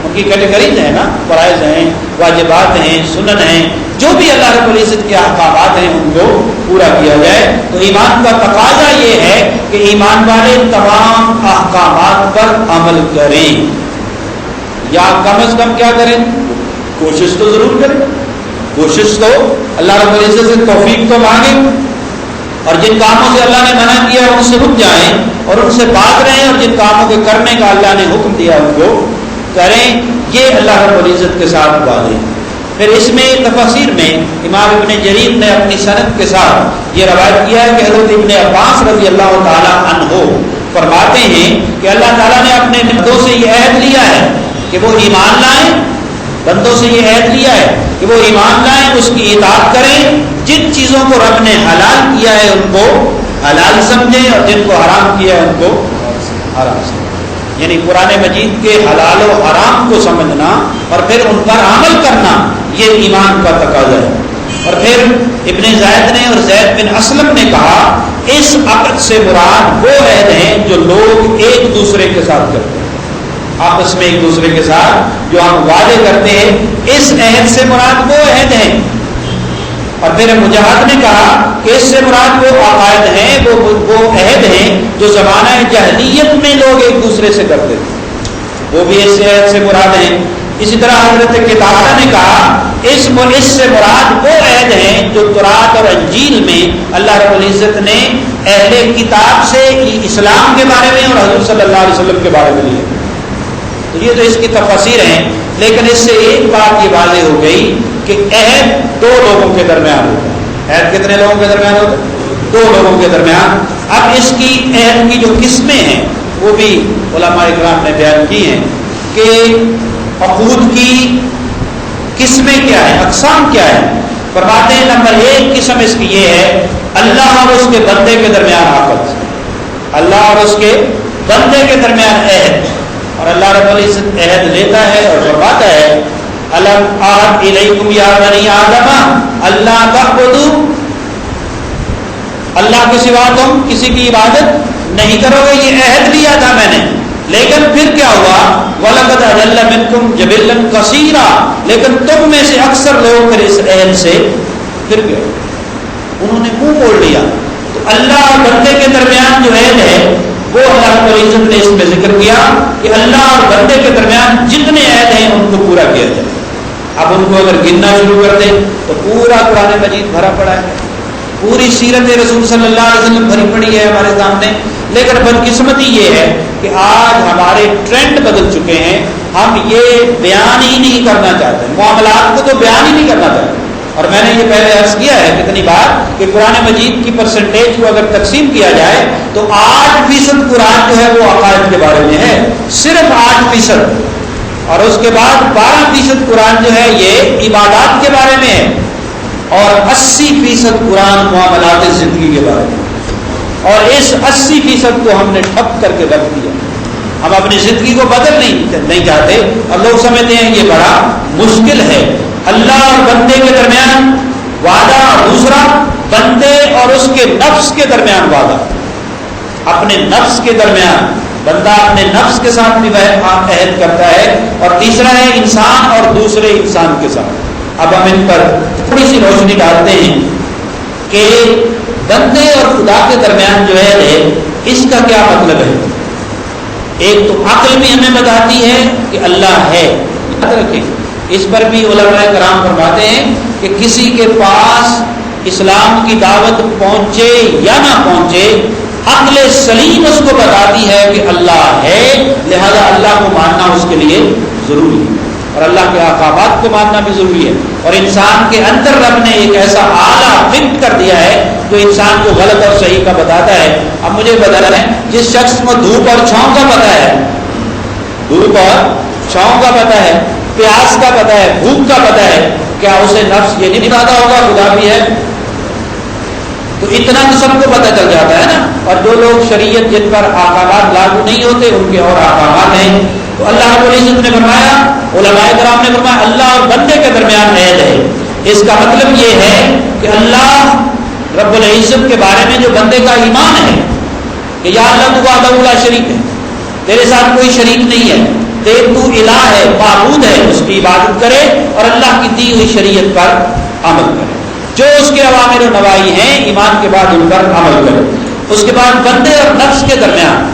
ان کی کیٹیگریز ہیں نا، فرائض ہیں، واجبات ہیں، سنن ہیں، جو بھی اللہ رب العزت کے احکامات ہیں ان کو پورا کیا جائے۔ تو ایمان کا تقاضا یہ ہے کہ ایمان والے تمام احکامات پر عمل کریں، یا کم از کم کیا کریں؟ کوشش تو ضرور کریں، کوشش تو اللہ رب العزت سے توفیق تو مانگیں، اور جن کاموں سے اللہ نے منع کیا ان سے رک جائیں اور ان سے بات رہیں، اور جن کاموں کے کرنے کا اللہ نے حکم دیا ان کو کریں۔ یہ اللہ رب العزت کے ساتھ وعدے۔ پھر اس میں تفسیر میں امام ابن جریر نے اپنی سند کے ساتھ یہ روایت کیا ہے کہ حضرت ابن عباس رضی اللہ تعالی عنہ فرماتے ہیں کہ اللہ تعالیٰ نے اپنے بندوں سے یہ عہد لیا ہے کہ وہ ایمان لائیں، بندوں سے یہ عہد لیا ہے کہ وہ ایمان لائیں، اس کی اطاعت کریں، جن چیزوں کو رب نے حلال کیا ہے ان کو حلال سمجھیں، اور جن کو حرام کیا ہے ان کو حرام سمجھیں۔ یعنی قرآن مجید کے حلال و حرام کو سمجھنا اور پھر ان پر عمل کرنا، یہ ایمان کا تقاضا ہے۔ اور پھر ابن زید نے اور زید بن اسلم نے کہا اس عقد سے مراد وہ عہد ہیں جو لوگ ایک دوسرے کے ساتھ کرتے ہیں، آپس میں ایک دوسرے کے ساتھ جو ہم وعدے کرتے ہیں، اس عہد سے مراد وہ عہد ہیں۔ اور پھر مجاہد نے کہا کہ اس سے مراد وہ عقائد ہیں، وہ عہد ہیں جو زمانہ جاہلیت میں لوگ ایک دوسرے سے کرتے تھے، وہ بھی اس عہد سے مراد ہیں۔ اسی طرح حضرت قتادہ نے کہا اس سے مراد وہ عہد ہیں جو تورات اور انجیل میں اللہ رب العزت نے اہل کتاب سے اسلام کے بارے میں اور حضور صلی اللہ علیہ وسلم کے بارے میں لیے۔ تو یہ تو اس کی تفسیر ہیں، لیکن اس سے ایک بات یہ واضح ہو گئی کہ عہد دو لوگوں کے درمیان ہوتا ہے۔ عہد کتنے لوگوں کے درمیان ہوتا ہے؟ دو لوگوں کے درمیان۔ اب اس کی عہد کی جو قسمیں ہیں وہ بھی علماء اکرام نے بیان کی ہیں کہ عقود کی قسمیں کیا ہیں، اقسام کیا ہیں۔ فرماتے ہیں نمبر ایک قسم اس کی یہ ہے اللہ اور اس کے بندے کے درمیان عقد، اللہ اور اس کے بندے کے درمیان عہد، اور اللہ رب العزت عہد لیتا ہے اور فرماتا ہے الم اعہد الیکم یا بنی آدم اللہ تعبدوا اللہ کے سوا تم کسی کی عبادت نہیں کرو گے، یہ عہد لیا تھا میں نے. لیکن پھر کیا ہوا؟ وَلَقَدْ أَضَلَّ مِنْكُمْ جَبِلًّا كَثِيرًا، لیکن تم میں سے اکثر لوگ پھر اس عہد سے پھر گئے، انہوں نے منہ موڑ لیا. تو اللہ اور بندے کے درمیان جو عہد ہے وہ اللہ رب العزت نے اس میں ذکر کیا کہ اللہ اور بندے کے درمیان جتنے عہد ہیں ان کو پورا کیا جائے. اب ان کو اگر گننا شروع کر دیں تو پورا قرآن مجید بھرا پڑا ہے، پوری سیرت رسول صلی اللہ علیہ وسلم بھری پڑی ہے ہمارے سامنے. لیکن بدقسمتی یہ ہے کہ آج ہمارے ٹرینڈ بدل چکے ہیں، ہم یہ بیان ہی نہیں کرنا چاہتے، معاملات کو تو بیان ہی نہیں کرنا چاہتے. اور میں نے یہ پہلے عرض کیا ہے کتنی بار کہ قرآن مجید کی پرسنٹیج کو اگر تقسیم کیا جائے تو 8% قرآن جو ہے وہ عقائد کے بارے میں ہے، صرف 8%. اور اس کے بعد 12% قرآن جو ہے یہ عبادات کے بارے میں ہے، اور 80% قرآن معاملات زندگی کے بارے میں. اور اس 80% کو ہم نے ٹھپ کر کے رکھ دیا. ہم اپنی زندگی کو بدل نہیں چاہتے، اور لوگ سمجھتے ہیں یہ بڑا مشکل ہے. اللہ اور بندے کے درمیان وعدہ، دوسرا بندے اور اس کے نفس کے درمیان وعدہ، اپنے نفس کے درمیان بندہ اپنے نفس کے ساتھ بھی عہد کرتا ہے، اور تیسرا ہے انسان اور دوسرے انسان کے ساتھ. اب ہم ان پر تھوڑی سی روشنی ڈالتے ہیں کہ بندے اور خدا کے درمیان جو ہے اس کا کیا مطلب ہے. ایک تو عقل بھی ہمیں بتاتی ہے کہ اللہ ہے، یاد رکھیں. اس پر بھی علماء کرام فرماتے ہیں کہ کسی کے پاس اسلام کی دعوت پہنچے یا نہ پہنچے، عقل سلیم اس کو بتاتی ہے کہ اللہ ہے، لہذا اللہ کو ماننا اس کے لیے ضروری ہے، اور اللہ کے احکامات کو ماننا بھی ضروری ہے. اور انسان کے اندر رب نے ایک ایسا اعلیٰ فکر کر دیا ہے جو انسان کو غلط اور صحیح کا بتاتا ہے. اب مجھے بتا رہے ہیں جس شخص کو دھوپ اور چھاؤں کا پتہ ہے، دھوپ اور چھاؤں کا پتہ ہے، پیاس کا پتہ ہے، بھوک کا پتہ ہے، کیا اسے نفس یہ نہیں بتاتا ہوگا خدا بھی ہے؟ تو اتنا تو سب کو پتہ چل جاتا ہے نا. اور جو لوگ شریعت جن پر احکامات لاگو نہیں ہوتے ان کے اور احکامات ہیں. تو اللہ رب العزت نے فرمایا، علماء کرام نے فرمایا اللہ اور بندے کے درمیان عہد ہے. اس کا مطلب یہ ہے کہ اللہ رب العزت کے بارے میں جو بندے کا ایمان ہے کہ یا اللہ تو وحدہ لا شریک ہے، تیرے ساتھ کوئی شریک نہیں ہے، تو الہ ہے، معبود ہے، اس کی عبادت کرے اور اللہ کی دی ہوئی شریعت پر عمل کرے، جو اس کے اوامر و نواہی ہیں ایمان کے بعد ان پر عمل کرے. اس کے بعد بندے اور نفس کے درمیان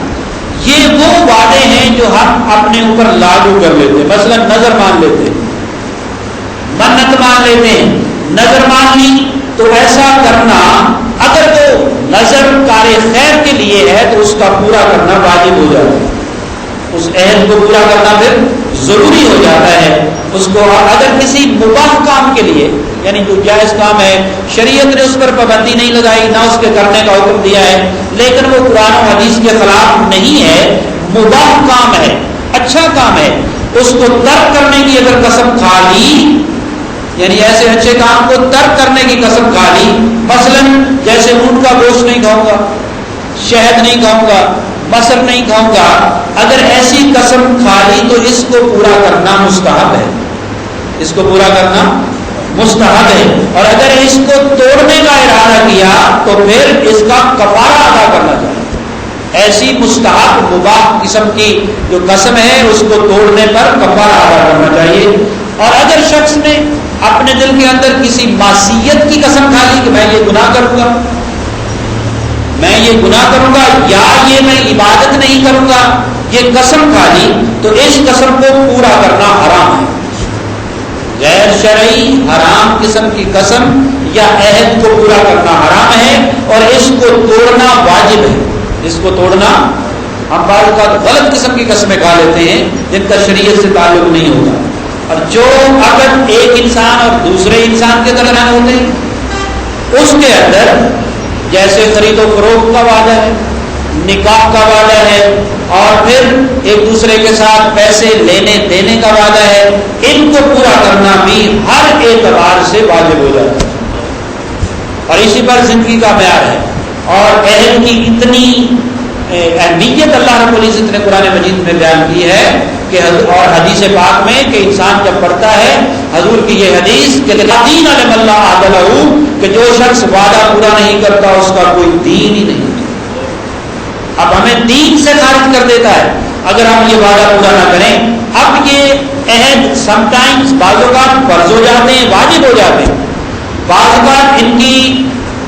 یہ وہ وعدے ہیں جو ہم اپنے اوپر لاگو کر لیتے ہیں. مثلا نظر مان لیتے ہیں، منت مان لیتے ہیں. نظر مان لی تو ایسا کرنا، اگر تو نظر کار خیر کے لیے ہے تو اس کا پورا کرنا واجب ہو جاتا ہے، اس عہد کو پورا کرنا پھر ضروری ہو جاتا ہے. اس کو اگر کسی مباح کام کے لیے، یعنی جو جائز کام ہے، شریعت نے اس پر پابندی نہیں لگائی، نہ اس کے کرنے کا حکم دیا ہے، لیکن وہ قرآن و حدیث کے خلاف نہیں ہے، مباح کام ہے، اچھا کام ہے، اس کو ترک کرنے کی اگر قسم کھا لی، یعنی ایسے اچھے کام کو ترک کرنے کی قسم کھا لی، مثلا جیسے اونٹ کا گوشت نہیں کھاؤں گا، شہد نہیں کھاؤں گا، مصر نہیں کھاؤں گا، اگر ایسی قسم کھا لی تو اس کو پورا کرنا مستحب ہے، اس کو پورا کرنا مستحب ہے. اور اگر اس کو توڑنے کا ارادہ کیا تو پھر اس کا کفارہ ادا کرنا چاہیے. ایسی مستحب مباح قسم کی جو قسم ہے اس کو توڑنے پر کفارہ ادا کرنا چاہیے. اور اگر شخص نے اپنے دل کے اندر کسی معصیت کی قسم کھا لی کہ میں یہ گناہ کروں گا، میں یہ گناہ کروں گا، یا یہ میں عبادت نہیں کروں گا، یہ قسم کھا لی تو اس قسم کو پورا کرنا حرام ہے. غیر شرعی حرام قسم کی قسم یا عہد کو پورا کرنا حرام ہے، اور اس کو توڑنا واجب ہے. اس کو توڑنا، ہم بعض اوقات غلط قسم کی قسمیں کھا لیتے ہیں جن کا شریعت سے تعلق نہیں ہوتا، اور جو اگر ایک انسان اور دوسرے انسان کے درمیان ہوتے ہیں اس کے اندر، جیسے خرید و فروخت کا وعدہ ہے، نکاح کا وعدہ ہے، اور پھر ایک دوسرے کے ساتھ پیسے لینے دینے کا وعدہ ہے، ان کو پورا کرنا بھی ہر اعتبار سے واجب ہو جاتا ہے، اور اسی پر زندگی کا معیار ہے. اور عہد کی اتنی اہمیت اللہ رب العزت نے قرآن مجید میں بیان کی ہے کہ اور حدیث پاک میں کہ انسان جب پڑھتا ہے حضور کی یہ حدیث کہ دین علم اللہ عدلہ، کہ جو شخص وعدہ پورا نہیں کرتا اس کا کوئی دین ہی نہیں. اب ہمیں دین سے خارج کر دیتا ہے اگر ہم یہ وعدہ پورا نہ کریں. اب یہ عہد سم ٹائمز بعض اوقات فرض ہو جاتے ہیں، واجب ہو جاتے ہیں، بعض اوقات ان کی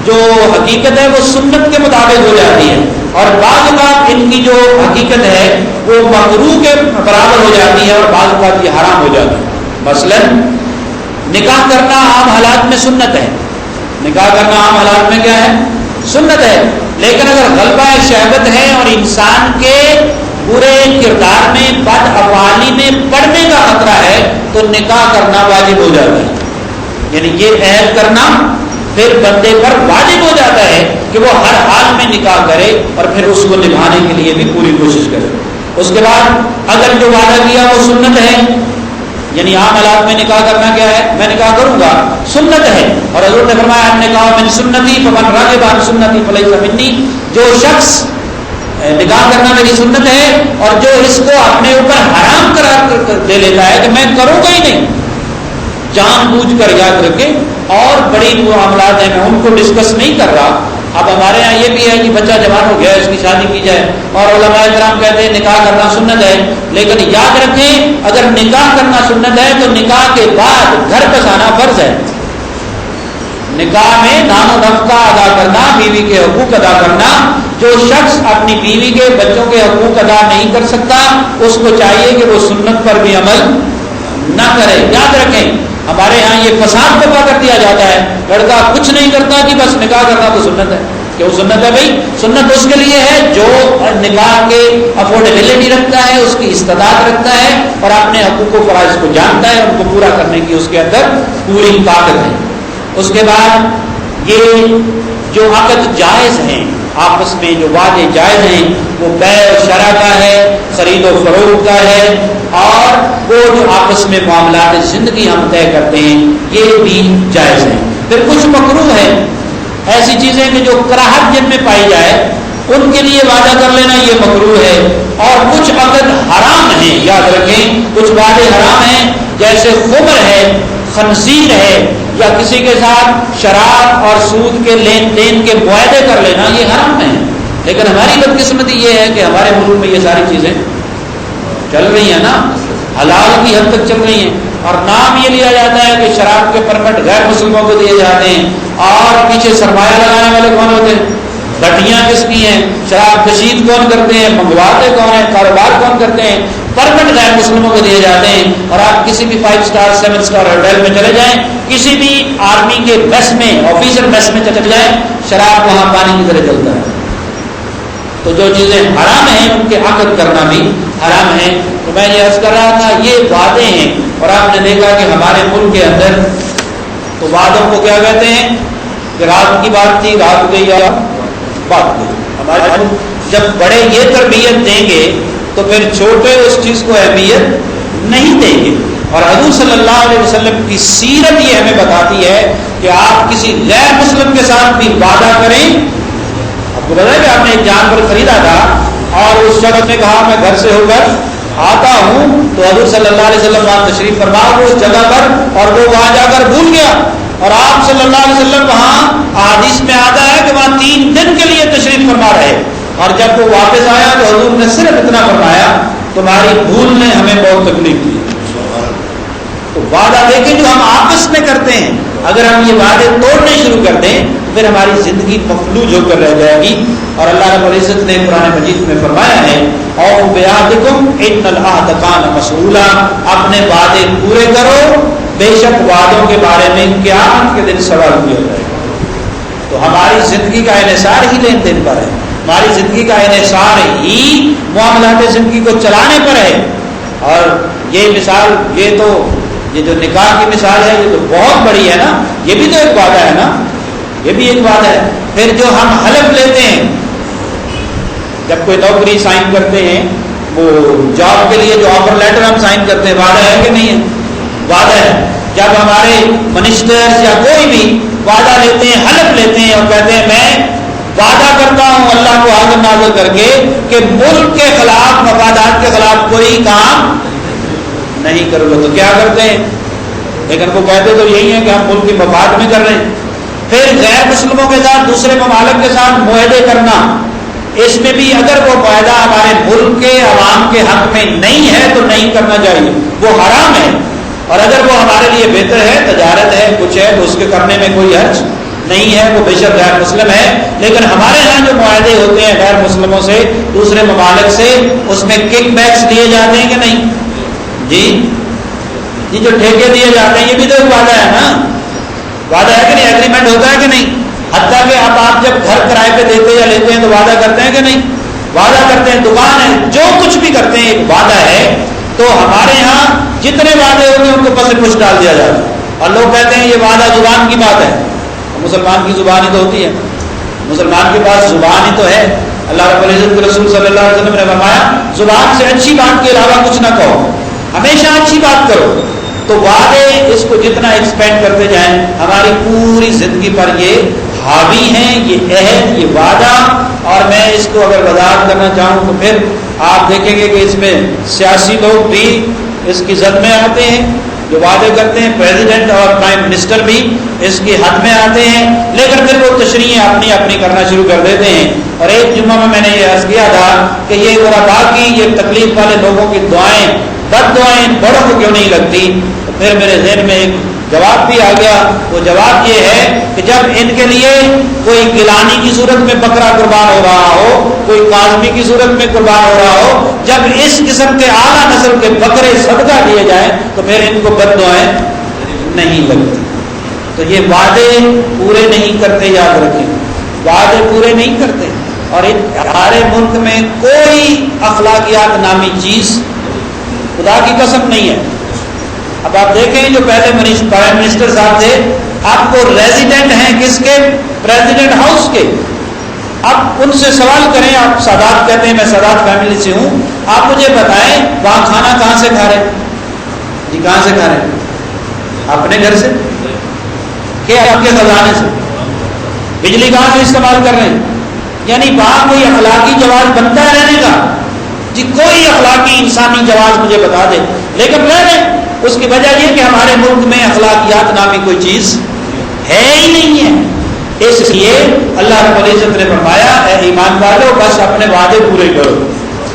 جو حقیقت ہے وہ سنت کے مطابق ہو جاتی ہے، اور بعض اوقات ان کی جو حقیقت ہے وہ مکروہ کے برابر ہو جاتی ہے، اور بعض اوقات یہ حرام ہو جاتی ہے. مثلا نکاح کرنا عام حالات میں سنت ہے، نکاح کرنا عام حالات میں کیا ہے؟ سنت ہے. لیکن اگر غلبہ شہوت ہے اور انسان کے برے کردار میں بد افعالی میں پڑنے کا خطرہ ہے تو نکاح کرنا واجب ہو جاتا ہے. یعنی یہ عہد کرنا پھر بندے پر واجب ہو جاتا ہے کہ وہ ہر حال میں نکاح کرے اور پھر اس کو نبھانے کے لیے بھی پوری کوشش کرے. اس کے بعد اگر جو وعدہ کیا وہ سنت ہے، یعنی عام حالات میں نکاح کرنا کیا ہے؟ میں نکاح کروں گا، سنت ہے. اور حضور نے فرمایا نکاح من سنتی فمن راغب عن سنتی فلیس منی، جو شخص نکاح کرنا میری سنت ہے اور جو اس کو اپنے اوپر حرام قرار دے لیتا ہے کہ میں کروں گا ہی نہیں، جان بوجھ کر یاد رکھے. اور بڑی معاملات ہیں، میں ان کو ڈسکس نہیں کر رہا. اب ہمارے یہاں یہ بھی ہے کہ بچہ جوان ہو گیا اس کی شادی کی جائے، اور علماء کرام کہتے ہیں نکاح کرنا سنت ہے. لیکن یاد رکھیں اگر نکاح کرنا سنت ہے تو نکاح کے بعد گھر بسانا فرض ہے. نکاح میں نام و نفقہ ادا کرنا، بیوی کے حقوق ادا کرنا. جو شخص اپنی بیوی کے بچوں کے حقوق ادا نہیں کر سکتا اس کو چاہیے کہ وہ سنت پر بھی عمل نہ کرے. یاد رکھیں ہمارے ہاں یہ فساد برپا کر دیا جاتا ہے، لڑکا کچھ نہیں کرتا کہ بس نکاح کرنا تو سنت ہے. کیوں سنت ہے بھائی؟ سنت اس کے لیے ہے جو نکاح کے افورڈیبلٹی رکھتا ہے، اس کی استطاعت رکھتا ہے اور اپنے حقوق و فرائض کو جانتا ہے، ان کو پورا کرنے کی اس کے اندر پوری طاقت ہے. اس کے بعد یہ جو عقد جائز ہیں آپس میں، جو وعدے جائز ہیں وہ بیع و شرع کا ہے، خرید و فروخت کا ہے، اور وہ جو آپس میں معاملات زندگی ہم طے کرتے ہیں یہ بھی جائز ہیں. پھر کچھ مکروہ ہیں، ایسی چیزیں کہ جو کراہت جن میں پائی جائے ان کے لیے وعدہ کر لینا یہ مکروہ ہے. اور کچھ عقد حرام ہیں، یاد رکھیں کچھ وعدے حرام ہیں، جیسے خمر ہے، خنزیر ہے، یا کسی کے ساتھ شراب اور سود کے لین دین کے معاہدے کر لینا یہ حرام ہے. لیکن ہماری بدقسمتی یہ ہے کہ ہمارے ملک میں یہ ساری چیزیں چل رہی ہیں نا، حلال کی حد تک چل رہی ہیں، اور نام یہ لیا جاتا ہے کہ شراب کے پرمٹ غیر مسلموں کو دیے جاتے ہیں. اور پیچھے سرمایہ لگانے والے کون ہوتے ہیں؟ بٹیاں کس کی ہیں؟ شراب کشید کون کرتے ہیں؟ منگواتے کون ہیں؟ کاروبار کون کرتے ہیں؟ پرمٹ غیر مسلموں کو دیے جاتے ہیں. اور آپ کسی بھی 5 اسٹار 7 اسٹار ہوٹل میں چلے جائیں، کسی بھی آرمی کے میس میں، آفیسر میس میں چلے جائیں، شراب وہاں پانی کی طرح چلتا ہے. تو جو چیزیں حرام ہیں ان کے عقد کرنا بھی حرام ہے. تو میں یہ عرض کر رہا تھا یہ وعدے ہیں، اور آپ نے دیکھا کہ ہمارے ملک کے اندر تو وعدوں کو کیا کہتے ہیں کہ رات کی بات تھی، رات گئی یا بات گئی. ہمارے جب بڑے یہ تربیت دیں گے تو پھر چھوٹے اس چیز کو اہمیت نہیں دیں گے. اور حضور صلی اللہ علیہ وسلم کی سیرت یہ ہمیں بتاتی ہے کہ آپ کسی غیر مسلم کے ساتھ بھی وعدہ کریں. آپ کو پتا ہے کہ آپ نے ایک جانور خریدا تھا اور اس شخص نے کہا میں گھر سے ہو کر آتا ہوں، تو حضور صلی اللہ علیہ وسلم وہاں تشریف فرما وہ اس جگہ پر، اور وہ وہاں جا کر بھول گیا. اور آپ صلی اللہ علیہ وسلم وہاں احادیث میں آتا ہے کہ وہاں 3 دن کے لیے تشریف فرما رہے، اور جب وہ واپس آیا تو حضور نے صرف اتنا فرمایا تمہاری بھول نے ہمیں بہت تکلیف دی. تو وعدہ دیکھیں جو ہم آپس میں کرتے ہیں، اگر ہم یہ وعدے توڑنے شروع کر دیں پھر ہماری زندگی مفلوج ہو کر رہ جائے گی. اور اللہ رب العزت نے قرآن مجید میں فرمایا ہے اوفوا بعہدکم ان العہد کان مسئولا، اپنے وعدے پورے کرو، بے شک وعدوں کے بارے میں قیامت کے دن سوال کیا جائے گا. تو ہماری زندگی کا انحصار ہی لین دین پر ہے، ہماری زندگی کا انحصار ہی معاملات زندگی کو چلانے پر ہے. اور یہ مثال یہ جو نکاح کی مثال ہے یہ تو بہت بڑی ہے نا، یہ بھی تو ایک وعدہ ہے نا، یہ بھی ایک وعدہ ہے. پھر جو ہم حلف لیتے ہیں جب کوئی نوکری سائن کرتے ہیں، وہ جاب کے لیے جو آفر لیٹر ہم سائن کرتے ہیں، وعدہ ہے کہ نہیں ہے؟ وعدہ ہے. جب ہمارے منسٹرز یا کوئی بھی وعدہ لیتے ہیں، حلف لیتے ہیں اور کہتے ہیں میں وعدہ کرتا ہوں اللہ کو حاضر نازر کر کے کہ ملک کے خلاف، مفادات کے خلاف کوئی کام نہیں کروں گا، تو کیا کرتے ہیں؟ لیکن وہ کہتے تو یہی ہے کہ ہم ملک کے مفاد میں کر رہے ہیں۔ پھر غیر مسلموں کے ساتھ، دوسرے ممالک کے ساتھ معاہدے کرنا، اس میں بھی اگر وہ معاہدہ ہمارے ملک کے عوام کے حق میں نہیں ہے تو نہیں کرنا چاہیے، وہ حرام ہے۔ اور اگر وہ ہمارے لیے بہتر ہے، تجارت ہے، کچھ ہے، تو اس کے کرنے میں کوئی حرج نہیں ہے، وہ بے شک غیر مسلم ہے۔ لیکن ہمارے ہاں جو معاہدے ہوتے ہیں غیر مسلموں سے، دوسرے ممالک سے، اس میں کک بیکس دیے جاتے ہیں کہ نہیں؟ جی جو ٹھیکے دیے جاتے ہیں، یہ بھی تو ایک وعدہ ہے نا، وعدہ ہے کہ نہیں؟ ایگریمنٹ ہوتا ہے کہ نہیں؟ حتیٰ کہ اب آپ جب گھر کرائے پہ دیتے یا لیتے ہیں تو وعدہ کرتے ہیں کہ نہیں؟ وعدہ کرتے ہیں، دکان ہے، جو کچھ بھی کرتے ہیں ایک وعدہ ہے۔ تو ہمارے ہاں جتنے وعدے ہوتے ہیں ان کو پس پش ڈال دیا جاتا ہے، اور لوگ کہتے ہیں یہ وعدہ زبان کی بات ہے۔ مسلمان کی زبان ہی تو ہوتی ہے، مسلمان کے پاس زبان ہی تو ہے۔ اللہ رب العزت کے رسول صلی اللہ علیہ وسلم نے فرمایا زبان سے اچھی بات کے علاوہ کچھ نہ کہو، ہمیشہ اچھی بات کرو۔ تو وعدے اس کو جتنا ایکسپینڈ کرتے جائیں، ہماری پوری زندگی پر یہ حاوی ہیں، یہ عہد، یہ وعدہ۔ اور میں اس کو اگر وضاحت کرنا چاہوں تو پھر آپ دیکھیں گے کہ اس میں سیاسی لوگ بھی اس کی زد میں آتے ہیں، جو وعدے کرتے ہیں، پریزیڈنٹ اور پرائم منسٹر بھی اس کی حد میں آتے ہیں، لیکن پھر وہ تشریح اپنی اپنی کرنا شروع کر دیتے ہیں۔ اور ایک جمعہ میں نے یہ عرض کیا تھا کہ یہ غربا کی، یہ تکلیف والے لوگوں کی دعائیں، بد دعائیں بڑوں کو کیوں نہیں لگتی؟ تو پھر میرے ذہن میں ایک جواب بھی آ گیا۔ وہ جواب یہ ہے کہ جب ان کے لیے کوئی گیلانی کی صورت میں بکرا قربان ہو رہا ہو، کوئی کاظمی کی صورت میں قربان ہو رہا ہو، جب اس قسم کے اعلیٰ نسل کے بکرے صدقہ دیے جائیں تو پھر ان کو بد دعائیں نہیں لگتی۔ تو یہ وعدے پورے نہیں کرتے، یاد رکھیں، وعدے پورے نہیں کرتے۔ اور ہمارے ملک میں کوئی اخلاقیات نامی چیز خدا کی قسم نہیں ہے۔ اب آپ دیکھیں جو پہلے پرائم منسٹر صاحب تھے، آپ کو ریزیڈنٹ ہیں کس کے؟ پریزیڈنٹ ہاؤس کے۔ اب ان سے سوال کریں، آپ سادات کہتے ہیں، میں سادات فیملی سے ہوں، آپ مجھے بتائیں وہاں کھانا کہاں سے کھا رہے ہیں؟ جی کہاں سے کھا رہے ہیں؟ اپنے گھر سے کہ آپ کے خزانے سے؟ بجلی کہاں سے استعمال کر رہے ہیں؟ یعنی وہاں کوئی اخلاقی جواز بنتا ہے رہنے کا؟ جی کوئی اخلاقی انسانی جواز مجھے بتا دے، لیکن رہ رہے ہیں۔ اس کی وجہ یہ کہ ہمارے ملک میں اخلاقیات نامی کوئی چیز ہے ہی نہیں ہے۔ اس لیے اللہ رب العزت نے فرمایا اے ایمان والو بس اپنے وعدے پورے کرو۔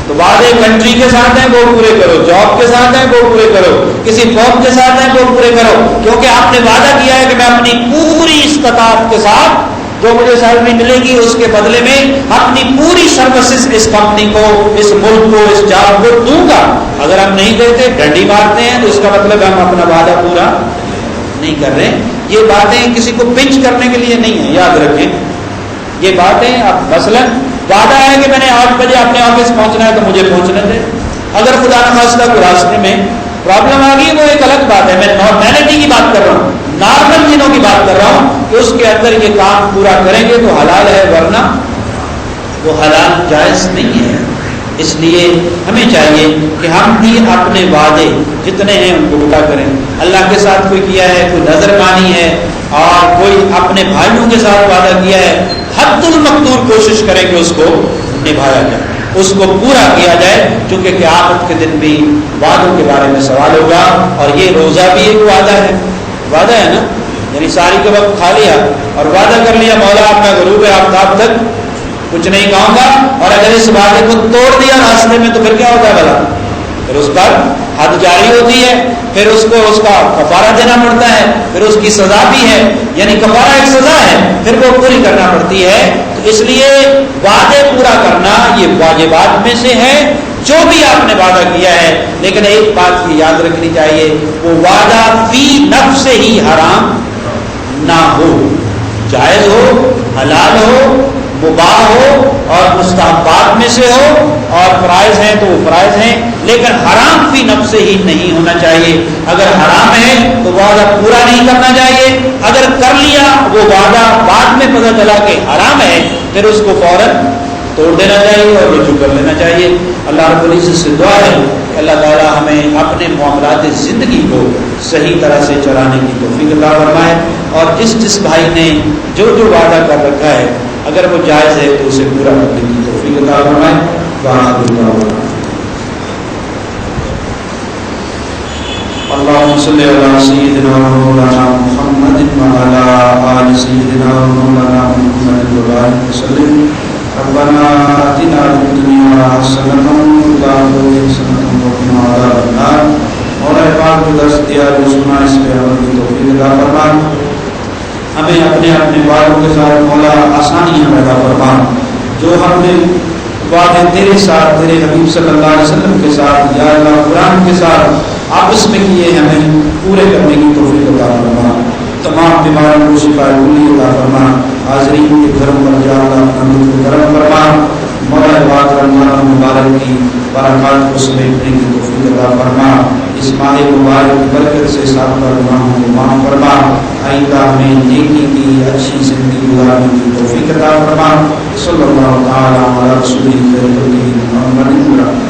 تو وعدے کنٹری کے ساتھ ہیں وہ پورے کرو، جاب کے ساتھ ہیں وہ پورے کرو، کسی قوم کے ساتھ ہیں وہ پورے کرو، کیونکہ آپ نے وعدہ کیا ہے کہ میں اپنی پوری استطاعت کے ساتھ جو مجھے سیلری ملے گی اس کے بدلے میں اپنی پوری سروسز اس کمپنی کو، اس ملک کو، اس جاب کو دوں گا۔ اگر ہم نہیں دیتے، ڈنڈی مارتے ہیں، تو اس کا مطلب ہم اپنا وعدہ پورا نہیں کر رہے۔ یہ باتیں کسی کو پنچ کرنے کے لیے نہیں ہے، یاد رکھیں یہ باتیں۔ اب مثلا وعدہ ہے کہ میں نے 8 بجے اپنے آفس پہنچنا ہے تو مجھے پہنچنے دے۔ اگر خدا نخواستہ کوئی راستے میں پرابلم آ گئی وہ ایک الگ بات ہے، میں نارملٹی کی بات کر رہا ہوں، نارمل دنوں کی بات کر رہا ہوں کہ اس کے اندر یہ کام پورا کریں گے تو حلال ہے، ورنہ وہ حلال جائز نہیں ہے۔ اس لیے ہمیں چاہیے کہ ہم بھی اپنے وعدے جتنے ہیں ان کو پورا کریں۔ اللہ کے ساتھ کوئی کیا ہے، کوئی نظر مانی ہے، اور کوئی اپنے بھائیوں کے ساتھ وعدہ کیا ہے، حد المقدور کوشش کریں کہ اس کو نبھایا جائے، اس کو پورا کیا جائے، چونکہ قیامت کے دن بھی وعدوں کے بارے میں سوال ہوگا۔ اور یہ روزہ بھی ایک وعدہ ہے، وعدہ ہے نا، یعنی ساری کے وقت کھا لیا اور وعدہ کر لیا مولا آپ کا غروب آفتاب تک کچھ نہیں کھاؤں گا، اور اگر اس وعدے کو توڑ دیا راستے میں تو پھر کیا ہوتا ہے بھلا؟ پھر اس پر حد جاری ہوتی ہے، پھر اس کو اس کا کفارہ دینا پڑتا ہے، پھر اس کی سزا بھی ہے، یعنی کفارہ ایک سزا ہے، پھر وہ پوری کرنا پڑتی ہے۔ تو اس لیے وعدے پورا کرنا یہ واجبات میں سے ہے، جو بھی آپ نے وعدہ کیا ہے۔ لیکن ایک بات کی یاد رکھنی چاہیے، وہ وعدہ فی نفس سے ہی حرام نہ ہو، جائز ہو، حلال ہو، مباح ہو اور مستحبات میں سے ہو، اور فرائض ہیں تو وہ فرائض ہیں، لیکن حرام فی نفس سے ہی نہیں ہونا چاہیے۔ اگر حرام ہے تو وعدہ پورا نہیں کرنا چاہیے، اگر کر لیا وہ وعدہ بعد میں پتہ چلا کہ حرام ہے پھر اس کو فوراً توڑ دینا چاہیے اور رجوع کر لینا چاہیے۔ اللہ رب العزت سے دعا ہے کہ اللہ تعالیٰ ہمیں اپنے معاملات زندگی کو صحیح طرح سے چلانے کی توفیق عطا فرمائے، اور جس بھائی نے جو وعدہ کر رکھا ہے اگر وہ جائز ہے تو اسے پورا کرنے کی توفیق عطا فرمائے۔ صل على سيدنا مولانا محمد وعلى آل سيدنا مولانا محمد وبارك وسلم ربنا آتنا في الدنيا حسنة وفي الآخرة حسنة وقنا عذاب النار مولا پاک کو درس دیا جو سنا اس پہ عمل کی توفیق عطا فرما ہمیں اپنے اپنے وعدوں کے ساتھ مولا آسانیاں پیدا فرما جو ہم نے وعدے تیرے ساتھ تیرے حبیب صلی اللہ علیہ وسلم کے ساتھ یا اللہ قرآن کے ساتھ آپس میں کیے ہمیں پورے کرنے کی توفیق عطا فرما تمام بیماروں کو شفا کلی عطا فرما حاضرین کے گھروں پر جا اللہ اپنا لطف کرم فرما مولا پاک رمضان مبارک کی برکات کو سمیٹنے کی توفیق عطا فرما اس ماہ مبارک کی برکت سے سابقہ گناہوں کو معاف فرما آئندہ ہمیں نیکی کی اچھی زندگی گزارنے کی توفیق عطا فرما صلی اللہ تعالی علی رسول محمد